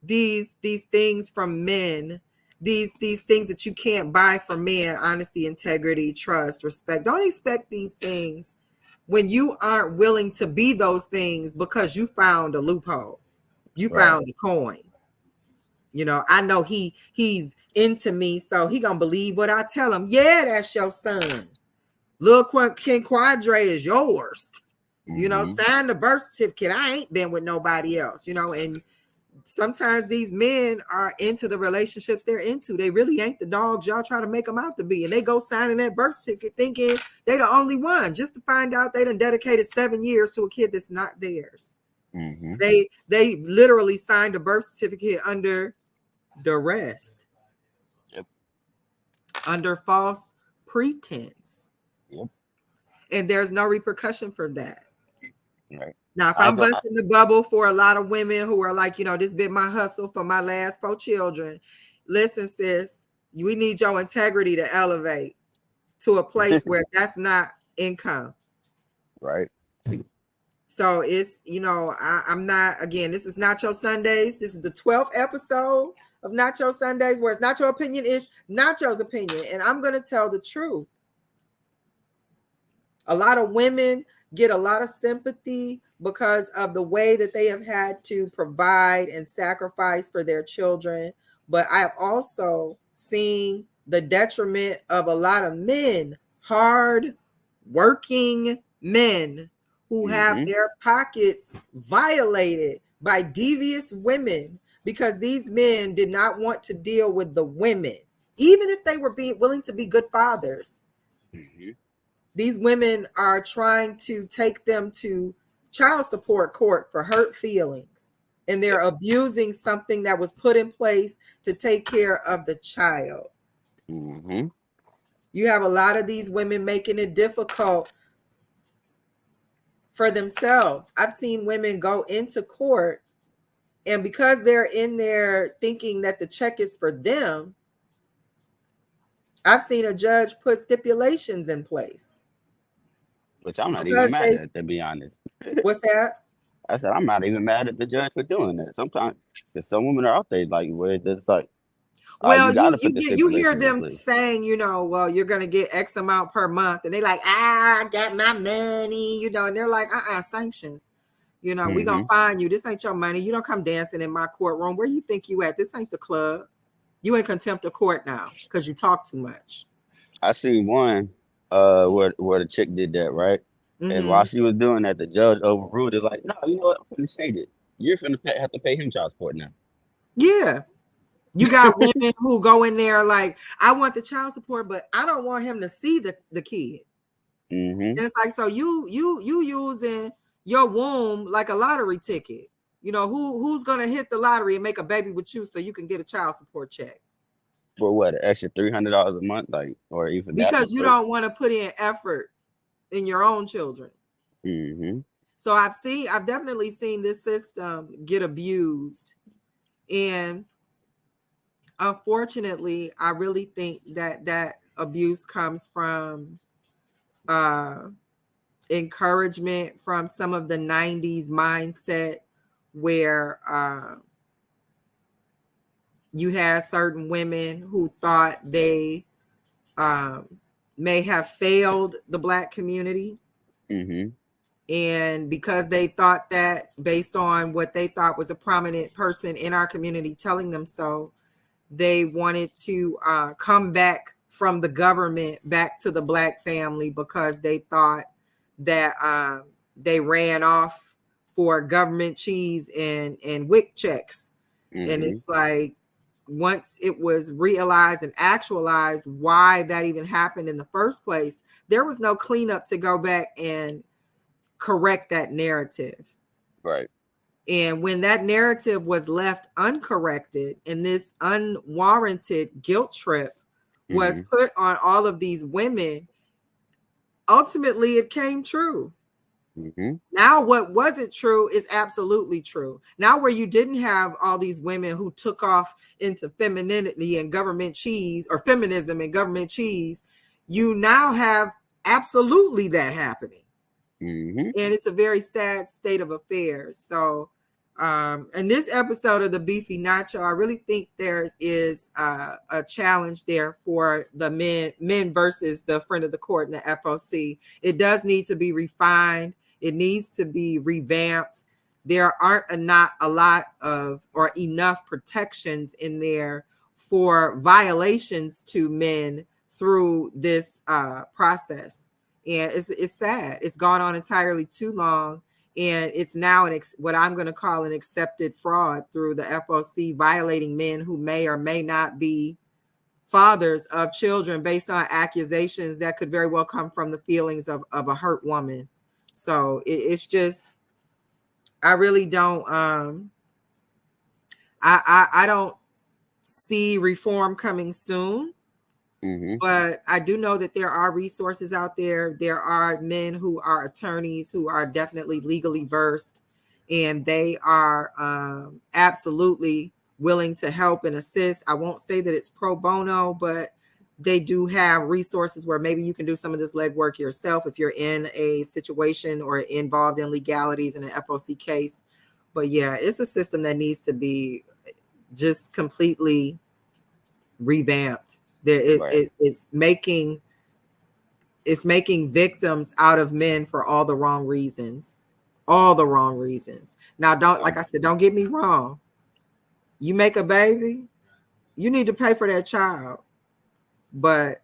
these things from men, these things that you can't buy from men: honesty, integrity, trust, respect. Don't expect these things when you aren't willing to be those things because you found a loophole, you found a coin. I know he's into me, so he gonna believe what I tell him. Yeah, that's your son. Look, Ken Quadre is yours. Sign the birth certificate. I ain't been with nobody else. And sometimes these men are into the relationships they're into. They really ain't the dogs y'all try to make them out to be. And they go signing that birth certificate thinking they the only one, just to find out they done dedicated 7 years to a kid that's not theirs. Mm-hmm. They literally signed a birth certificate under duress. Yep. Under false pretense. Yep. And there's no repercussion for that. Right. Now, if I'm busting the bubble for a lot of women who are like, this been my hustle for my last 4 children. Listen, sis, we need your integrity to elevate to a place where that's not income. Right. So it's, I'm not, again, this is Nacho Sundays. This is the 12th episode of Nacho Sundays, where it's not your opinion, it's Nacho's opinion. And I'm going to tell the truth. A lot of women get a lot of sympathy because of the way that they have had to provide and sacrifice for their children. But I've also seen the detriment of a lot of men, hard working men, who have their pockets violated by devious women because these men did not want to deal with the women, even if they were willing to be good fathers. Mm-hmm. These women are trying to take them to child support court for hurt feelings, and they're abusing something that was put in place to take care of the child. Mm-hmm. You have a lot of these women making it difficult for themselves. I've seen women go into court, and because they're in there thinking that the check is for them, I've seen a judge put stipulations in place. Which I'm not even mad at, to be honest. What's that? I said, I'm not even mad at the judge for doing that. Sometimes, because some women are out there like where it's like, well, you got to you put the you hear stipulations in them place. saying, well, you're gonna get X amount per month, and they like, I got my money, and they're like, sanctions. We gonna fine you. This ain't your money. You don't come dancing in my courtroom. Where you think you at? This ain't the club. You in contempt of court now because you talk too much. I seen one where the chick did that, right? And Mm-hmm. while she was doing that, the judge overruled it. Like, no, you know what? I'm finna change it. You're finna have to pay him child support now. Yeah. You got women who go in there like, I want the child support, but I don't want him to see the kid. Mm-hmm. And it's like, so you using your womb like a lottery ticket. Who's gonna hit the lottery and make a baby with you so you can get a child support check? For what, an extra $300 a month, like, or even because that? you don't want to put in effort in your own children. Mm-hmm. So I've definitely seen this system get abused, and unfortunately, I really think that abuse comes from encouragement from some of the 90s mindset where you had certain women who thought they um, may have failed the Black community. Mm-hmm. And because they thought that, based on what they thought was a prominent person in our community telling them so, they wanted to come back from the government back to the Black family because they thought that they ran off for government cheese and WIC checks. And Mm-hmm. it's like, once it was realized and actualized why that even happened in the first place, there was no cleanup to go back and correct that narrative. Right. And when that narrative was left uncorrected and this unwarranted guilt trip was Mm-hmm. put on all of these women, ultimately it came true. Mm-hmm. Now, what wasn't true is absolutely true. Now, where you didn't have all these women who took off into femininity and government cheese, or feminism and government cheese, you now have absolutely that happening. Mm-hmm. And it's a very sad state of affairs. So, in this episode of the Beefy Nacho, I really think there is a challenge there for the men versus the friend of the court in the FOC. It does need to be refined. It needs to be revamped. There aren't not a lot of or enough protections in there for violations to men through this process. And it's sad. It's gone on entirely too long. And it's now what I'm going to call an accepted fraud through the FOC, violating men who may or may not be fathers of children based on accusations that could very well come from the feelings of a hurt woman. So it's just, I really don't, I don't see reform coming soon. Mm-hmm. But I do know that there are resources out there. There are men who are attorneys who are definitely legally versed, and they are absolutely willing to help and assist. I won't say that it's pro bono, but they do have resources where maybe you can do some of this legwork yourself if you're in a situation or involved in legalities in an FOC case. But yeah, it's a system that needs to be just completely revamped. There is Right. it's making victims out of men for all the wrong reasons. All the wrong reasons. Now, don't, like I said, don't get me wrong. You make a baby, you need to pay for that child. But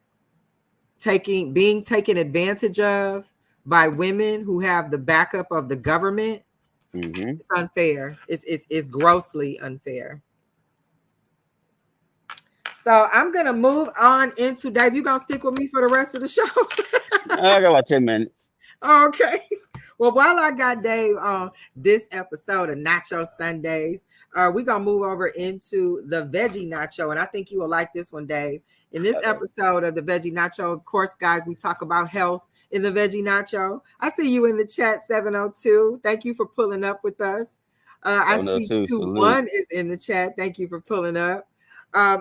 being taken advantage of by women who have the backup of the government, Mm-hmm. it's unfair. It's grossly unfair. So I'm gonna move on into Dave. You gonna stick with me for the rest of the show? I got about 10 minutes. Okay. Well, while I got Dave on this episode of Nacho Sundays, we're gonna move over into the veggie nacho, and I think you will like this one, Dave. In this episode of the veggie nacho, of course, guys, we talk about health in the veggie nacho. I see you in the chat, 702. Thank you for pulling up with us. I see 21 is in the chat. Thank you for pulling up.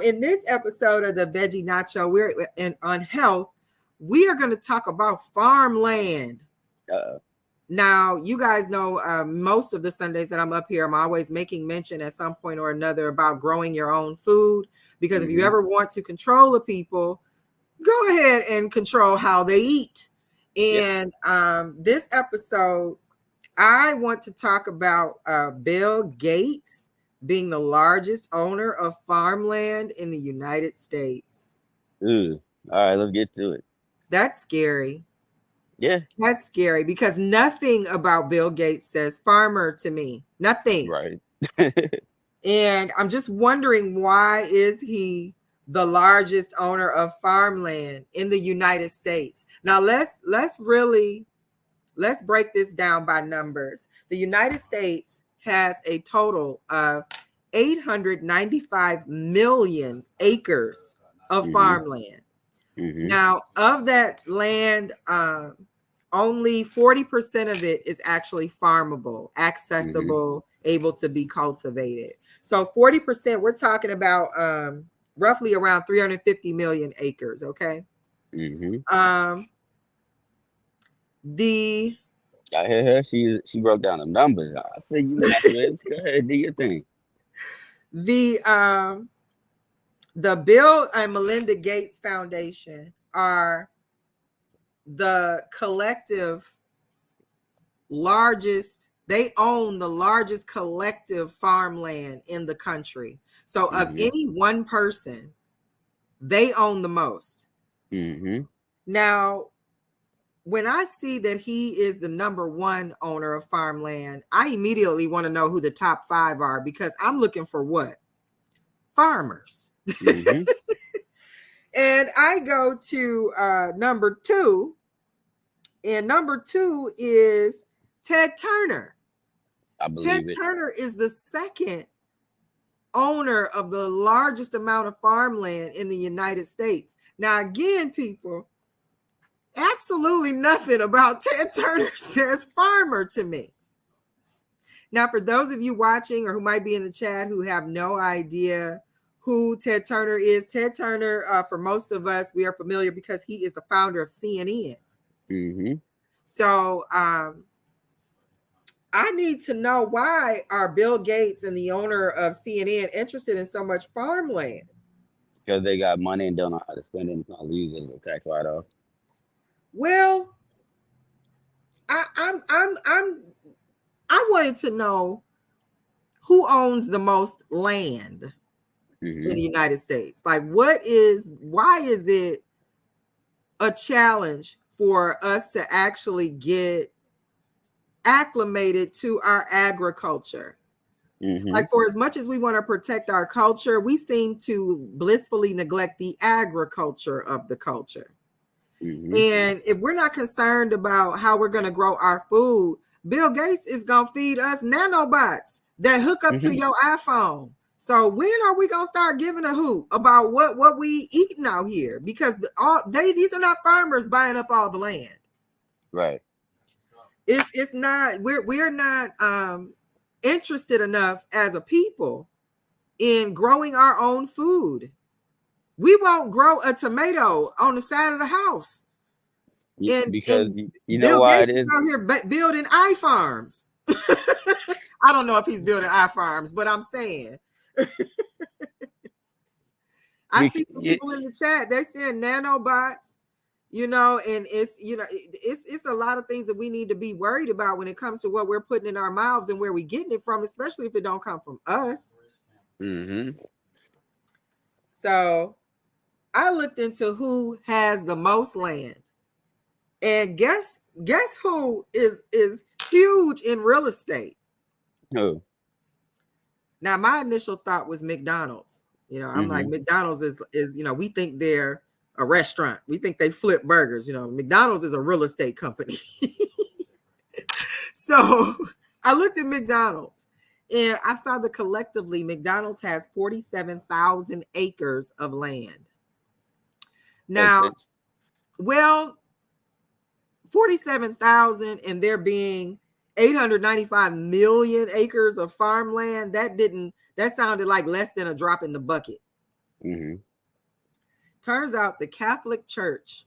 In this episode of the Veggie Nacho, we're on health. We are going to talk about farmland. Now, you guys know most of the Sundays that I'm up here, I'm always making mention at some point or another about growing your own food. Because if you ever want to control the people, go ahead and control how they eat. And this episode, I want to talk about Bill Gates being the largest owner of farmland in the United States. All right, let's get to it. That's scary. Yeah. That's scary because nothing about Bill Gates says farmer to me. Nothing. Right. And I'm just wondering, why is he the largest owner of farmland in the United States? Now let's break this down by numbers. The United States has a total of 895 million acres of farmland. Now, of that land, only 40% of it is actually farmable, accessible, able to be cultivated. So 40%, we're talking about roughly around 350 million acres, okay? The I hear her. She broke down the numbers. I say you mess with it. Go ahead, do your thing. the Bill and Melinda Gates Foundation are the collective largest, they own the largest collective farmland in the country. So of Mm-hmm. any one person, they own the most. Mm-hmm. Now, when I see that he is the number one owner of farmland, I immediately want to know who the top 5 are, because I'm looking for what? Farmers. Mm-hmm. And I go to number 2, and number 2 is Ted Turner. I Ted believe it. Turner is the second owner of the largest amount of farmland in the United States. Now, again, people, absolutely nothing about Ted Turner says farmer to me. Now, for those of you watching or who might be in the chat who have no idea who Ted Turner is, Ted Turner, for most of us, we are familiar because he is the founder of CNN. Mm-hmm. So I need to know, why are Bill Gates and the owner of CNN interested in so much farmland? Because they got money and don't know how to spend it and probably use it as a tax write-off. Well, I wanted to know who owns the most land in the United States. Like, why is it a challenge for us to actually get acclimated to our agriculture? Mm-hmm. Like, for as much as we want to protect our culture, we seem to blissfully neglect the agriculture of the culture. Mm-hmm. And if we're not concerned about how we're going to grow our food, Bill Gates is going to feed us nanobots that hook up to your iPhone. So when are we going to start giving a hoot about what we eating out here? Because these are not farmers buying up all the land. Right. It's not, we're not interested enough as a people in growing our own food. We won't grow a tomato on the side of the house. Because And you know Bill why Gates it is is? out here building iFarms. I don't know if he's building iFarms, but I'm saying. I see some people in the chat, they're saying nanobots, and it's a lot of things that we need to be worried about when it comes to what we're putting in our mouths and where we're getting it from, especially if it don't come from us. Mm-hmm. So I looked into who has the most land. And guess who is huge in real estate? Who? Now, my initial thought was McDonald's. I'm like, McDonald's is we think they're a restaurant. We think they flip burgers. McDonald's is a real estate company. So I looked at McDonald's and I saw that collectively McDonald's has 47,000 acres of land. Now, well, 47,000 and there being 895 million acres of farmland, that sounded like less than a drop in the bucket. Mm-hmm. Turns out the Catholic Church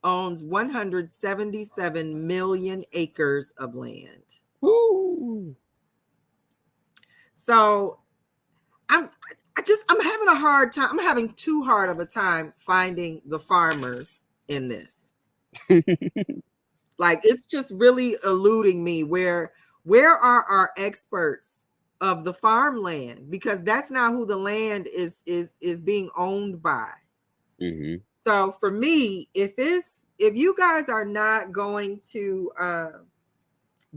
owns 177 million acres of land. Woo. So I'm having a hard time. I'm having too hard of a time finding the farmers in this. Like, it's just really eluding me. Where are our experts of the farmland? Because that's not who the land is being owned by. Mm-hmm. So for me, if you guys are not going to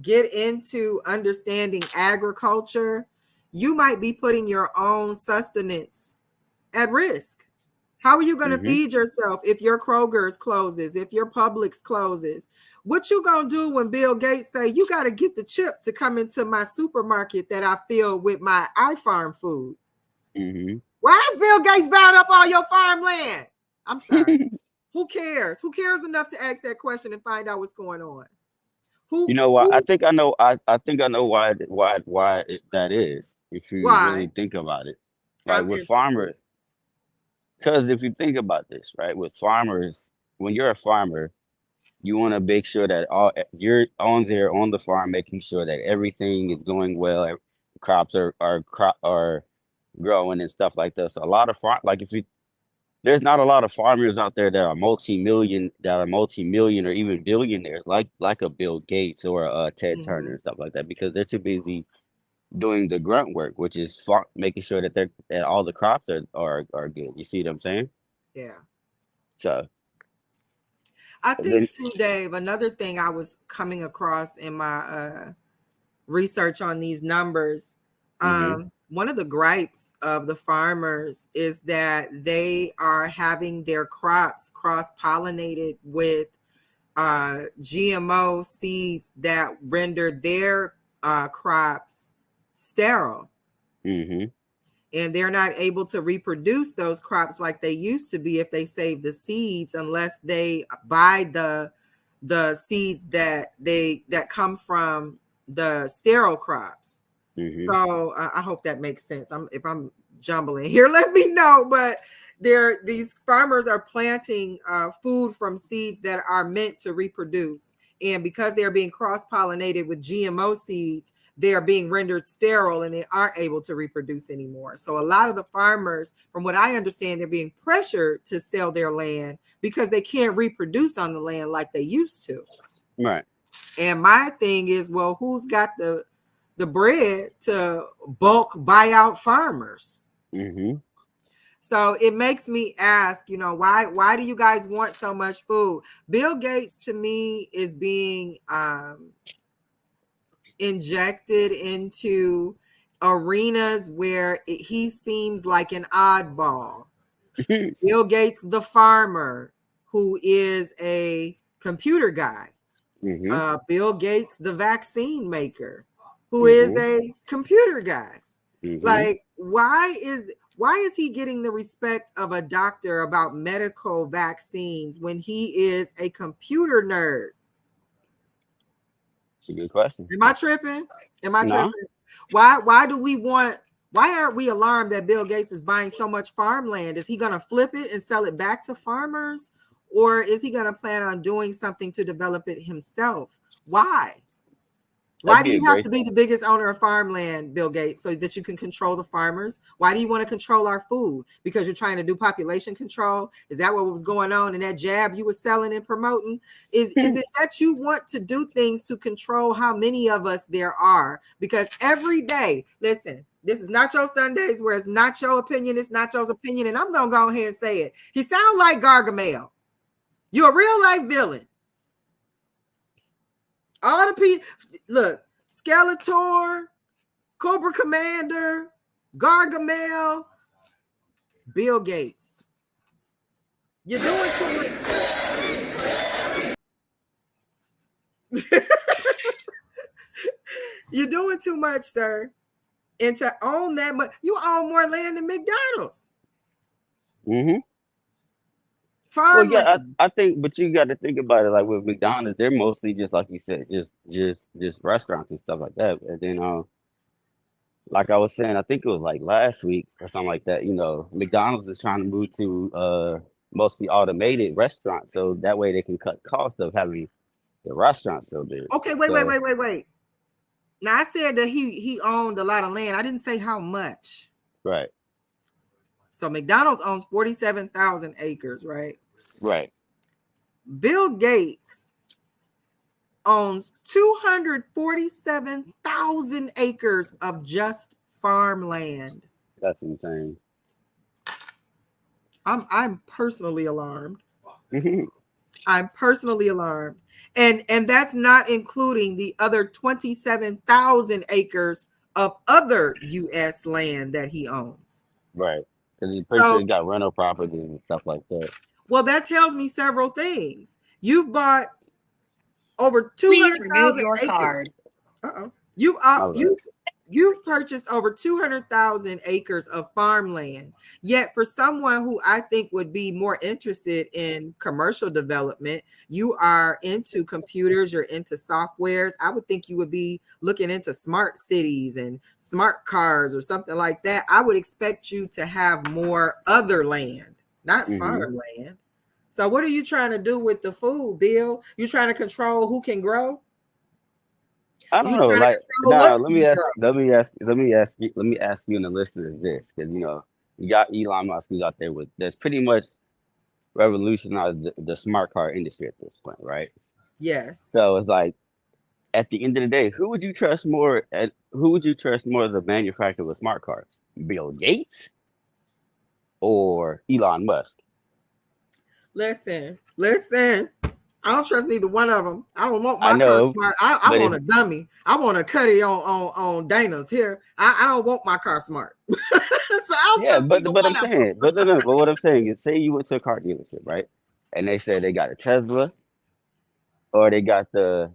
get into understanding agriculture, you might be putting your own sustenance at risk. How are you going to feed yourself if your Kroger's closes, if your Publix closes? What you going to do when Bill Gates say, you got to get the chip to come into my supermarket that I fill with my iFarm food? Mm-hmm. Why is Bill Gates buying up all your farmland? I'm sorry. Who cares? Who cares enough to ask that question and find out what's going on? You know what? I think I know. I think I know why that is. If you really think about it, like with farmers, because if you think about this, right, with farmers, when you're a farmer, You want to make sure that you're on there on the farm, making sure that everything is going well, crops are growing and stuff like that. So a lot of like if you there's not a lot of farmers out there that are multi-million or even billionaires like a Bill Gates or a Ted Turner Mhm. and stuff like that, because they're too busy doing the grunt work, which is making sure that all the crops are good. You see what I'm saying? Yeah. So I and then think too, Dave, another thing I was coming across in my research on these numbers, hmm one of the gripes of the farmers is that they are having their crops cross-pollinated with GMO seeds that render their crops sterile, hmm and they're not able to reproduce those crops like they used to be if they save the seeds, unless they buy the seeds that come from the sterile crops. hmm So I hope that makes sense. If I'm jumbling here, let me know. But these farmers are planting food from seeds that are meant to reproduce, and because they're being cross pollinated with GMO seeds, they are being rendered sterile and they aren't able to reproduce anymore. So a lot of the farmers, from what I understand, they're being pressured to sell their land because they can't reproduce on the land like they used to. right. And my thing is, well, who's got the bread to bulk buy out farmers? hmm So it makes me ask, why do you guys want so much food? Bill Gates to me is being injected into arenas where he seems like an oddball. Bill Gates, the farmer, who is a computer guy. hmm Bill Gates, the vaccine maker, who is hmm a computer guy. hmm Like, why is he getting the respect of a doctor about medical vaccines when he is a computer nerd? It's a good question. Am I tripping? Am I No, tripping? Why aren't we alarmed that Bill Gates is buying so much farmland? Is he going to flip it and sell it back to farmers? Or is he going to plan on doing something to develop it himself? Why? Why that'd do be a you have great. to be the biggest owner of farmland, Bill Gates, so that you can control the farmers? Why do you want to control our food? Because you're trying to do population control? Is that what was going on in that jab you were selling and promoting? Is it that you want to do things to control how many of us there are? Because every day, listen, this is Nacho Sundays, where it's Nacho opinion, it's Nacho's opinion, and I'm gonna go ahead and say it. He sounds like Gargamel. You're a real life villain. All the people, look, Skeletor, Cobra Commander, Gargamel, Bill Gates. You're doing too much. You're doing too much, sir. And to own that much, you own more land than McDonald's. hmm Well, Farmland. yeah, I think, but you got to think about it. Like with McDonald's, they're mostly just like you said, just restaurants and stuff like that. And then, like I was saying, I think it was like last week or something like that. McDonald's is trying to move to mostly automated restaurants, so that way they can cut costs of having the restaurant so big. Okay, wait. So Now I said that he owned a lot of land. I didn't say how much. right, So McDonald's owns 47,000 acres, right? right. Bill Gates owns 247,000 acres of just farmland. That's insane. I'm personally alarmed. Mhm. I'm personally alarmed. And that's not including the other 27,000 acres of other US land that he owns. Right, because he's pretty sure So, he got rental properties and stuff like that. well, that tells me several things. You've bought over Please remove 200,000 your card. acres. Uh-oh. You My bad. you've purchased over 200,000 acres of farmland. Yet for someone who I think would be more interested in commercial development, you are into computers, you're into softwares. I would think you would be looking into smart cities and smart cars or something like that. I would expect you to have more other land, not hmm farmland. So what are you trying to do with the food, Bill? You trying to control who can grow? I You don't know. trying to Like, control nah. what can grow? Let me ask you and the listeners this, because you got Elon Musk who's out there with that's pretty much revolutionized the smart car industry at this point, right? Yes. So it's like at the end of the day, who would you trust more? Who would you trust more as a manufacturer of smart cars? Bill Gates or Elon Musk? Listen. I don't trust neither one of them. I don't want I my car know, smart. I but want if a dummy. I want a cutty on Dana's here. I don't want my car smart. So I don't yeah, trust neither but I'm one of them. saying, but no, no, but what I'm saying is, say you went to a car dealership, right? And they said they got a Tesla or they got the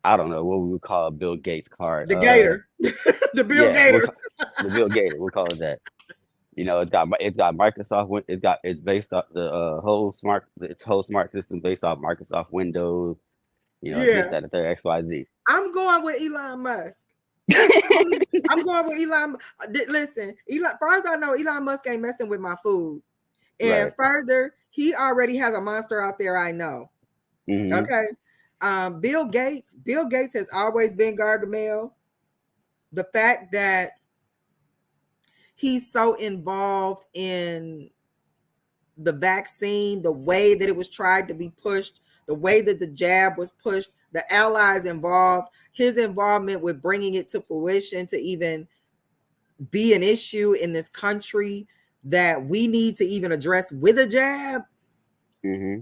I don't know what we would call a Bill Gates car. The Gator, the Bill Yeah, Gator. the Bill Gates. We'll call it that. It's got Microsoft. It's based off the whole smart system based off Microsoft Windows. This, Yeah, that, and the third, X, Y, Z. I'm going with Elon Musk. I'm going with Elon. Listen, Elon. Far as I know, Elon Musk ain't messing with my food. And Right. further, he already has a monster out there. I know. Hmm. Okay. Bill Gates. Bill Gates has always been Gargamel. The fact that he's so involved in the vaccine, the way that it was tried to be pushed, the way that the jab was pushed, the allies involved, his involvement with bringing it to fruition to even be an issue in this country that we need to even address with a jab. Hmm.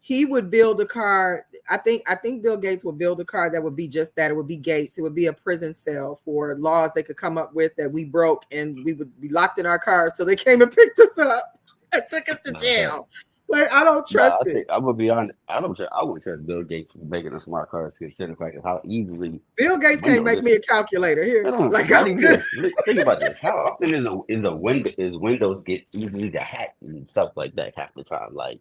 He would build a car. I think Bill Gates would build a car that would be just that. It would be Gates. It would be a prison cell for laws they could come up with that we broke, and we would be locked in our cars till they came and picked us up and took us to No, but jail. Like, I don't no, trust I it. think I'm gonna be honest. I wouldn't trust Bill Gates for making a smart car, considering the fact of how easily Bill Gates can't Windows make is. me a calculator here. Hold on, Like, not I'm even good. this. Think about this. How often is Windows get easily to hack and stuff like that half the time? Like,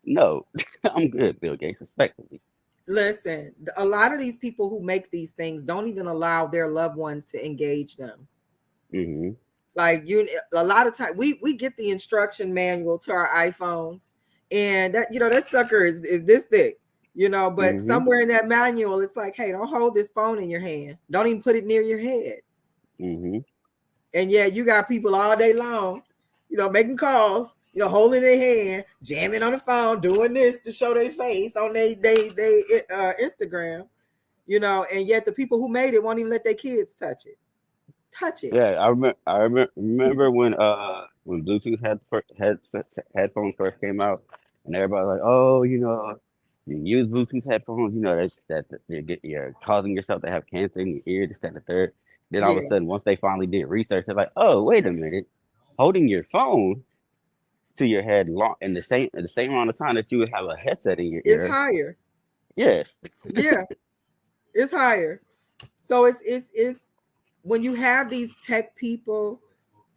no, I'm good, Bill Gates, respectfully. Listen, a lot of these people who make these things don't even allow their loved ones to engage them. Hmm. Like, a lot of time we get the instruction manual to our iPhones, and that sucker is this thick, but Hmm. somewhere in that manual it's like, hey, don't hold this phone in your hand, don't even put it near your head. Hmm. And yeah, you got people all day long, making calls, holding their hand, jamming on the phone, doing this to show their face on they Instagram, and yet the people who made it won't even let their kids touch it. Yeah, remember when Bluetooth headphones first came out, and everybody was like, oh, you use Bluetooth headphones, that you're causing yourself to have cancer in your ear, this, that, and the third. Then all of a Yeah, sudden, once they finally did research, they're like, oh, wait a minute, holding your phone to your head long in the same amount of time that you would have a headset in your it's ear. higher. Yes. Yeah, it's higher. So it's when you have these tech people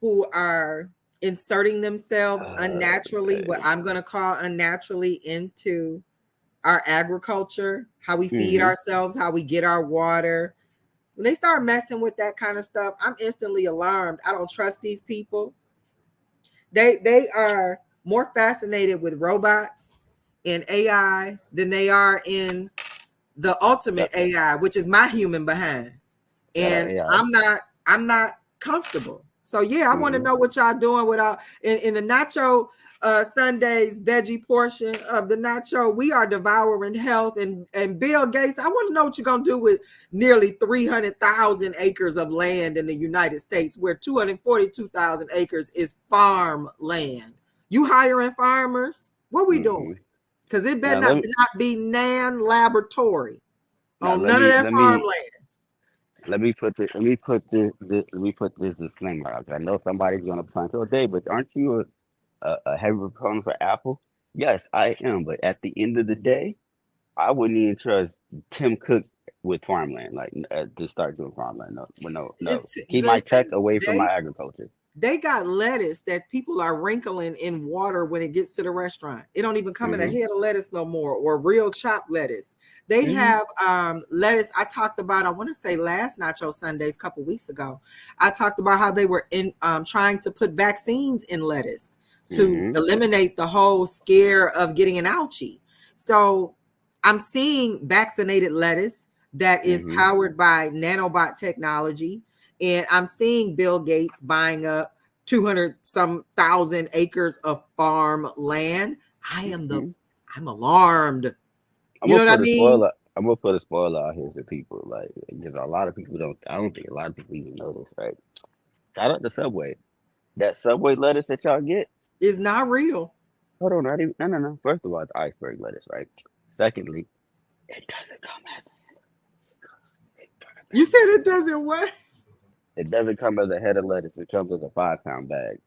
who are inserting themselves unnaturally, what Okay. I'm going to call unnaturally, into our agriculture, how we feed Hmm. ourselves, how we get our water. When they start messing with that kind of stuff, I'm instantly alarmed. I don't trust these people. They are more fascinated with robots and AI than they are in the ultimate That AI, which is my human behind. that And AI. I'm not comfortable. So yeah, I want to Hmm. know what y'all doing with in the Nacho Sundays veggie portion of the Nacho. We are devouring health, and Bill Gates. I want to know what you're gonna do with nearly 300,000 acres of land in the United States, where 242,000 acres is farm land. You hiring farmers? What we doing? Hmm. Because it better Now not be Nan Laboratory now on let none of me that let me farmland. let me put this disclaimer out. I know somebody's gonna punch all day, but aren't you a heavy proponent for Apple? Yes, I am. But at the end of the day, I wouldn't even trust Tim Cook with farmland, like to start doing farmland. No, no, no. Keep my tech Listen, away from they my agriculture. they got lettuce that people are wrinkling in water when it gets to the restaurant. It don't even come in a Hmm. head of lettuce no more, or real chopped lettuce. They Hmm. have lettuce. I talked about, I want to say last Nacho Sundays, a couple weeks ago. I talked about how they were in trying to put vaccines in lettuce. to Mm-hmm. eliminate the whole scare of getting an ouchie. So I'm seeing vaccinated lettuce that is Mm-hmm. powered by nanobot technology. And I'm seeing Bill Gates buying up 200 some thousand acres of farm land. Mm-hmm. I'm alarmed. I'm You know gonna what I put a mean? spoiler. I'm gonna put a spoiler out here for people, like because a lot of people don't. I don't think a lot of people even know this. Right? Shout out to Subway. That Subway lettuce that y'all get. It's not real. Hold on, not even, no, no, no. First of all, it's iceberg lettuce, right? Secondly, it doesn't come as You said it doesn't what? it doesn't come as a head of lettuce. It comes as a 5 pound bag.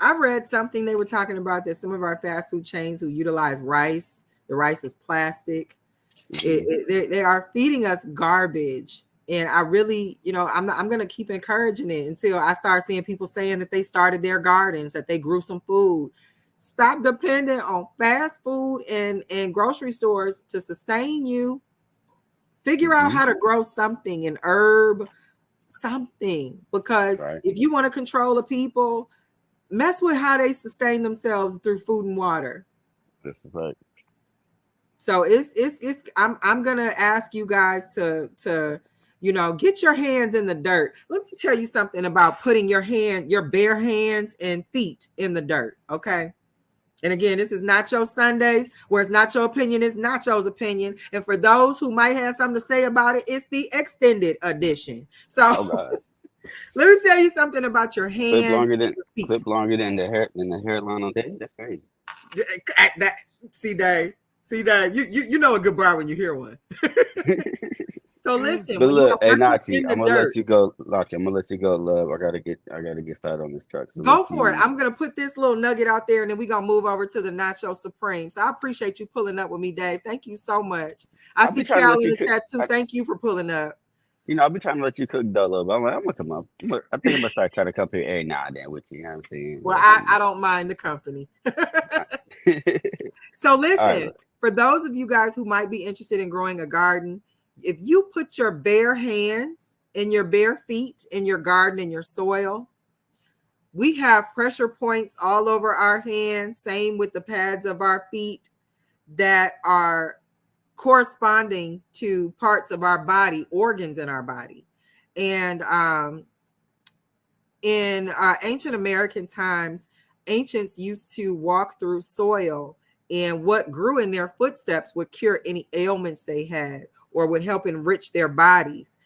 I read something they were talking about that some of our fast food chains who utilize rice, the rice is plastic. Mm-hmm. They are feeding us garbage. And I really, I'm going to keep encouraging it until I start seeing people saying that they started their gardens, that they grew some food. Stop depending on fast food and grocery stores to sustain you. Figure out Mm-hmm. how to grow something, an herb, something. Because Right. if you want to control the people, mess with how they sustain themselves through food and water. This is right. So it's I'm gonna ask you guys to get your hands in the dirt. Let me tell you something about putting your bare hands and feet in the dirt. Okay. And again, this is Nacho Sundays, where it's not your opinion, it's Nacho's opinion. And for those who might have something to say about it, it's the extended edition. So Oh God. let me tell you something about your Clip hands longer and than your feet. clip longer than the hairline on Dave. That's crazy. That see, Dave. You know a good bar when you hear one. So listen, But when you look, are hey working Nachi, in the I'm gonna let dirt, you go, Nachi. I'm gonna let you go, love. I gotta get started on this truck. So go let for it. you. I'm gonna put this little nugget out there, and then we're gonna move over to the Nacho Supreme. So I appreciate you pulling up with me, Dave. Thank you so much. I I'll be see trying to Cal let in you the cook. chat too. Thank you for pulling up. I'll be trying to let you cook though, love. I'm like, I'm gonna come up. I think I'm gonna start trying to come here every now and then with you. You know what I'm saying? Well, I don't mind the company. So All right, listen, look. for those of you guys who might be interested in growing a garden, if you put your bare hands and your bare feet in your garden in your soil, we have pressure points all over our hands, same with the pads of our feet that are corresponding to parts of our body, organs in our body. And in ancient American times, ancients used to walk through soil, and what grew in their footsteps would cure any ailments they had or would help enrich their bodies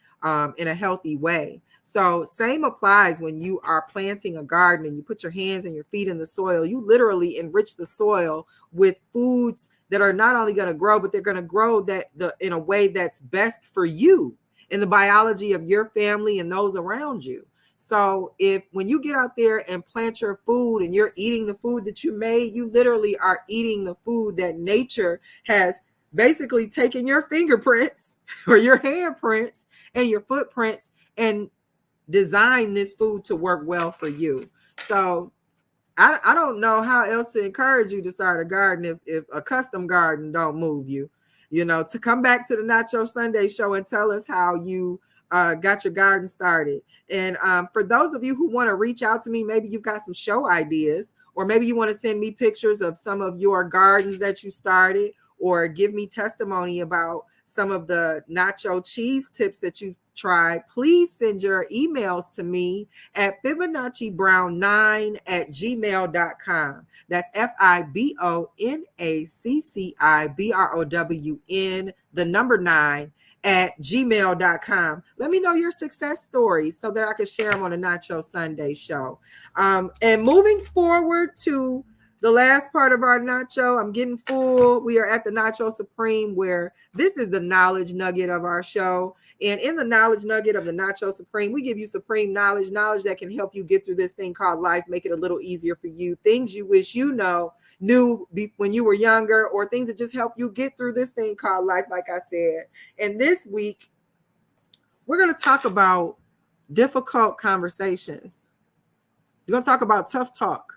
in a healthy way. So, same applies when you are planting a garden and you put your hands and your feet in the soil. You literally enrich the soil with foods that are not only going to grow, but they're going to grow in a way that's best for you in the biology of your family and those around you. So if when you get out there and plant your food and you're eating the food that you made, you literally are eating the food that nature has basically taken your fingerprints or your handprints and your footprints and designed this food to work well for you. So I don't know how else to encourage you to start a garden if a custom garden don't move you. To come back to the Nacho Sunday show and tell us how you got your garden started. And for those of you who want to reach out to me, maybe you've got some show ideas, or maybe you want to send me pictures of some of your gardens that you started, or give me testimony about some of the nacho cheese tips that you've tried. Please send your emails to me at FibonacciBrown9@gmail.com. That's FIBONACCIBROWN, the number 9 at gmail.com. Let me know your success stories so that I can share them on the Nacho Sunday show. And moving forward to the last part of our nacho, I'm getting full. We are at the Nacho Supreme, where this is the knowledge nugget of our show. And in the knowledge nugget of the Nacho Supreme, we give you supreme knowledge that can help you get through this thing called life, make it a little easier for you. Things you wish knew when you were younger, or things that just help you get through this thing called life, like I said. And this week, we're going to talk about difficult conversations. We're going to talk about tough talk.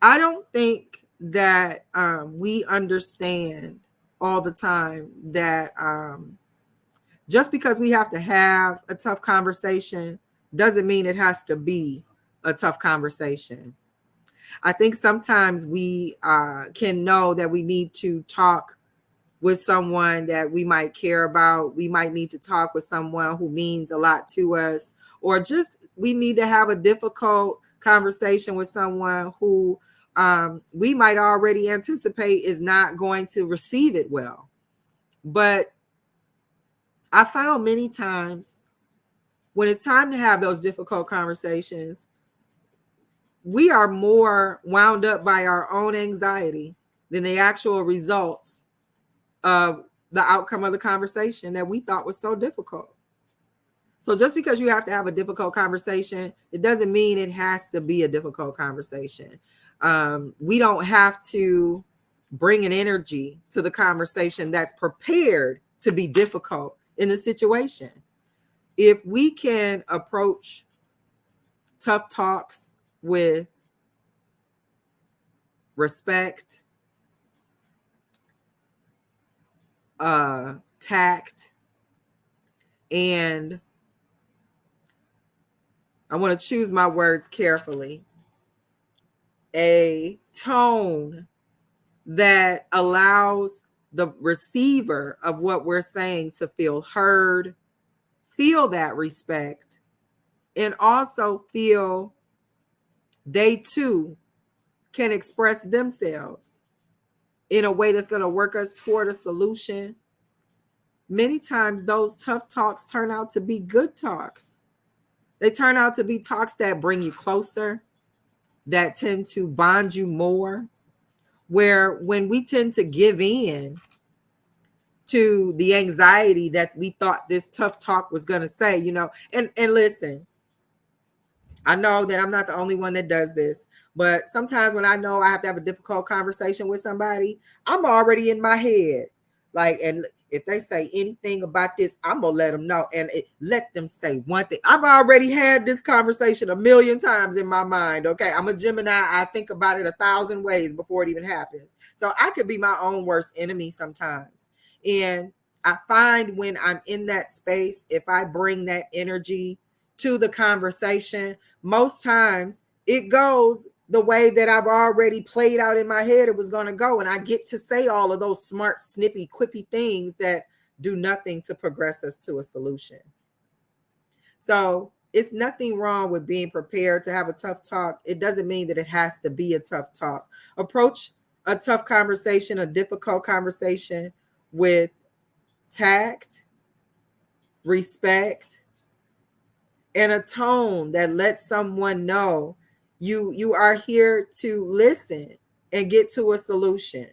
I don't think that we understand all the time that just because we have to have a tough conversation doesn't mean it has to be a tough conversation. I think sometimes we can know that we need to talk with someone that we might care about. We might need to talk with someone who means a lot to us, or just we need to have a difficult conversation with someone who we might already anticipate is not going to receive it well. But I found many times when it's time to have those difficult conversations, we are more wound up by our own anxiety than the actual results of the outcome of the conversation that we thought was so difficult. So just because you have to have a difficult conversation, it doesn't mean it has to be a difficult conversation. We don't have to bring an energy to the conversation that's prepared to be difficult in the situation. If we can approach tough talks with respect, tact, and I want to choose my words carefully, a tone that allows the receiver of what we're saying to feel heard, feel that respect, and also feel they too can express themselves in a way that's going to work us toward a solution. Many times those tough talks turn out to be good talks. They turn out to be talks that bring you closer, that tend to bond you more, where when we tend to give in to the anxiety that we thought this tough talk was going to say, and listen, I know that I'm not the only one that does this, but sometimes when I know I have to have a difficult conversation with somebody, I'm already in my head. Like, and if they say anything about this, I'm going to let them know and let them say one thing. I've already had this conversation a million times in my mind. Okay. I'm a Gemini. I think about it 1,000 ways before it even happens. So I could be my own worst enemy sometimes. And I find when I'm in that space, if I bring that energy to the conversation, most times it goes the way that I've already played out in my head it was going to go. And I get to say all of those smart, snippy, quippy things that do nothing to progress us to a solution. So it's nothing wrong with being prepared to have a tough talk. It doesn't mean that it has to be a tough talk. Approach a tough conversation, a difficult conversation with tact, respect, and a tone that lets someone know you are here to listen and get to a solution.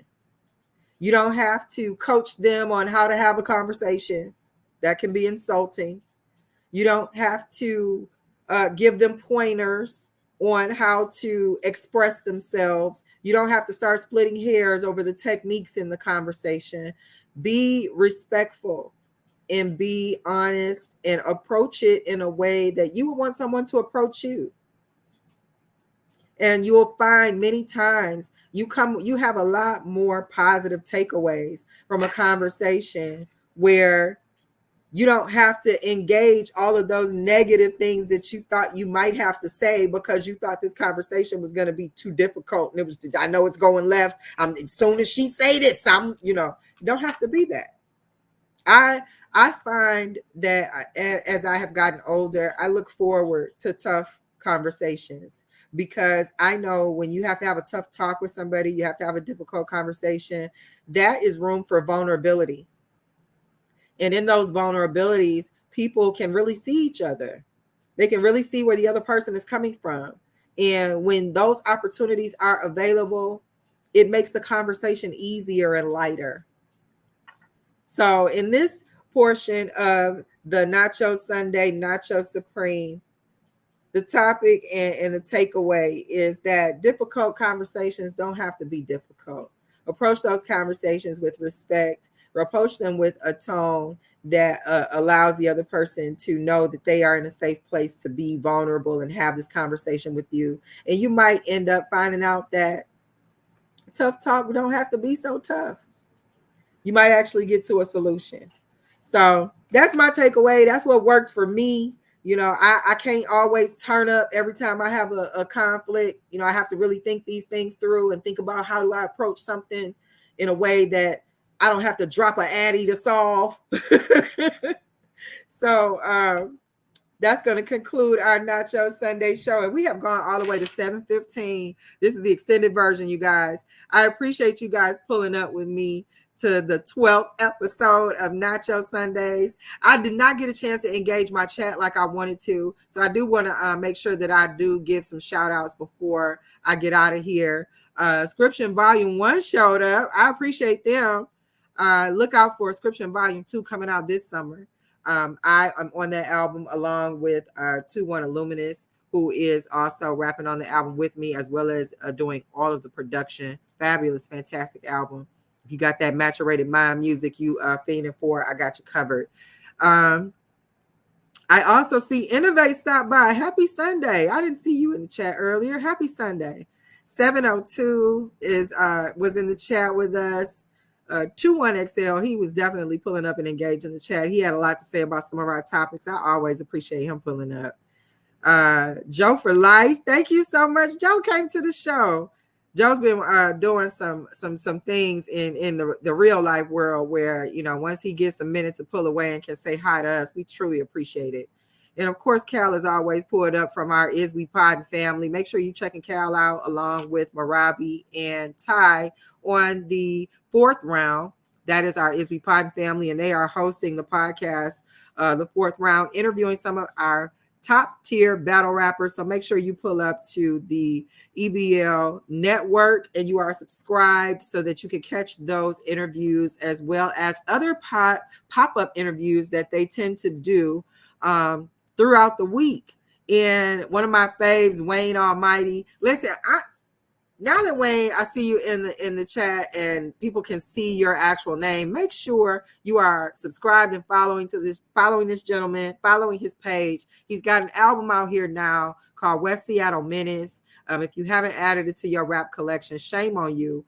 You don't have to coach them on how to have a conversation. That can be insulting. You don't have to give them pointers on how to express themselves. You don't have to start splitting hairs over the techniques in the conversation. Be respectful and be honest and approach it in a way that you would want someone to approach you. And you will find many times you have a lot more positive takeaways from a conversation where you don't have to engage all of those negative things that you thought you might have to say because you thought this conversation was going to be too difficult. And I know it's going left. As soon as she say this, you don't have to be that. I find that as I have gotten older, I look forward to tough conversations because I know when you have to have a tough talk with somebody, you have to have a difficult conversation, that is room for vulnerability. And in those vulnerabilities, people can really see each other. They can really see where the other person is coming from. And when those opportunities are available, it makes the conversation easier and lighter. So in this portion of the Nacho Sunday, Nacho Supreme, the topic and the takeaway is that difficult conversations don't have to be difficult. Approach those conversations with respect. Approach them with a tone that allows the other person to know that they are in a safe place to be vulnerable and have this conversation with you. And you might end up finding out that tough talk don't have to be so tough. You might actually get to a solution. So that's my takeaway. That's what worked for me. You know, I can't always turn up every time I have a conflict. You know, I have to really think these things through and think about how do I approach something in a way that I don't have to drop an addy to solve. So that's going to conclude our Nacho Sunday show. And we have gone all the way to 7:15. This is the extended version, you guys. I appreciate you guys pulling up with me to the 12th episode of Nacho Sundays. I did not get a chance to engage my chat like I wanted to. So I do want to make sure that I do give some shout outs before I get out of here. Scription Volume 1 showed up. I appreciate them. Look out for Scription Volume 2 coming out this summer. I am on that album along with 21 Illuminous, who is also rapping on the album with me, as well as doing all of the production. Fabulous, fantastic album. If you got that Maturated Mind music you fiending for, I got you covered. I also see Innovate stop by. Happy Sunday. I didn't see you in the chat earlier. Happy Sunday. 702 was in the chat with us. 21XL, he was definitely pulling up and engaged in the chat. He had a lot to say about some of our topics. I always appreciate him pulling up. Joe for life. Thank you so much. Joe came to the show. Joe's been doing some things in the real life world where, you know, once he gets a minute to pull away and can say hi to us, we truly appreciate it. And of course, Cal is always pulled up from our Is We Pod family. Make sure you're checking Cal out along with Marabi and Ty on the 4th round. That is our Is We Pod family, and they are hosting the podcast, the 4th round, interviewing some of our top tier battle rappers. So make sure you pull up to the EBL network and you are subscribed so that you can catch those interviews as well as other pop-up interviews that they tend to do throughout the week. And one of my faves, Wayne Almighty. Listen, now that Wayne, I see you in the chat and people can see your actual name, make sure you are subscribed and following this gentleman, following his page. He's got an album out here now called West Seattle Menace. If you haven't added it to your rap collection, shame on you.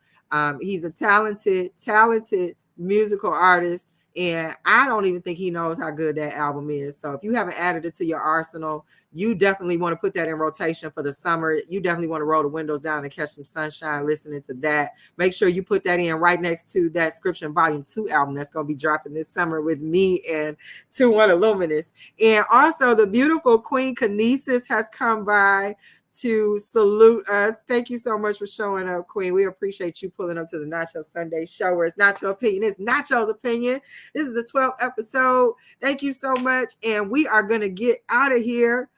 He's a talented musical artist, and I don't even think he knows how good that album is. So if you haven't added it to your arsenal, you definitely want to put that in rotation for the summer. You definitely want to roll the windows down and catch some sunshine listening to that. Make sure you put that in right next to that Scription Volume 2 album that's going to be dropping this summer with me and 21 Illuminous. And also the beautiful Queen Kinesis has come by to salute us. Thank you so much for showing up, Queen. We appreciate you pulling up to the Nacho Sunday show where it's not your opinion, it's Nacho's opinion. This is the 12th episode. Thank you so much. And we are going to get out of here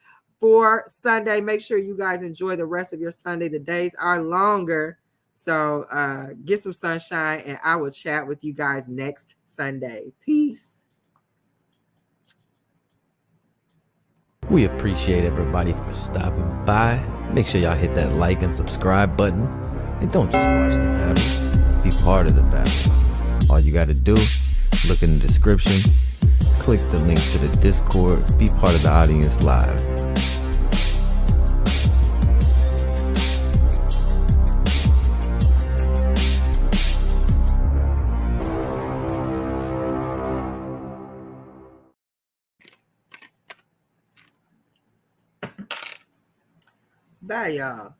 for Sunday. Make sure you guys enjoy the rest of your Sunday. The days are longer. So get some sunshine, and I will chat with you guys next Sunday. Peace. We appreciate everybody for stopping by. Make sure y'all hit that like and subscribe button. And don't just watch the battle, be part of the battle. All you got to do, look in the description, click the link to the Discord, be part of the audience live. Bye, y'all.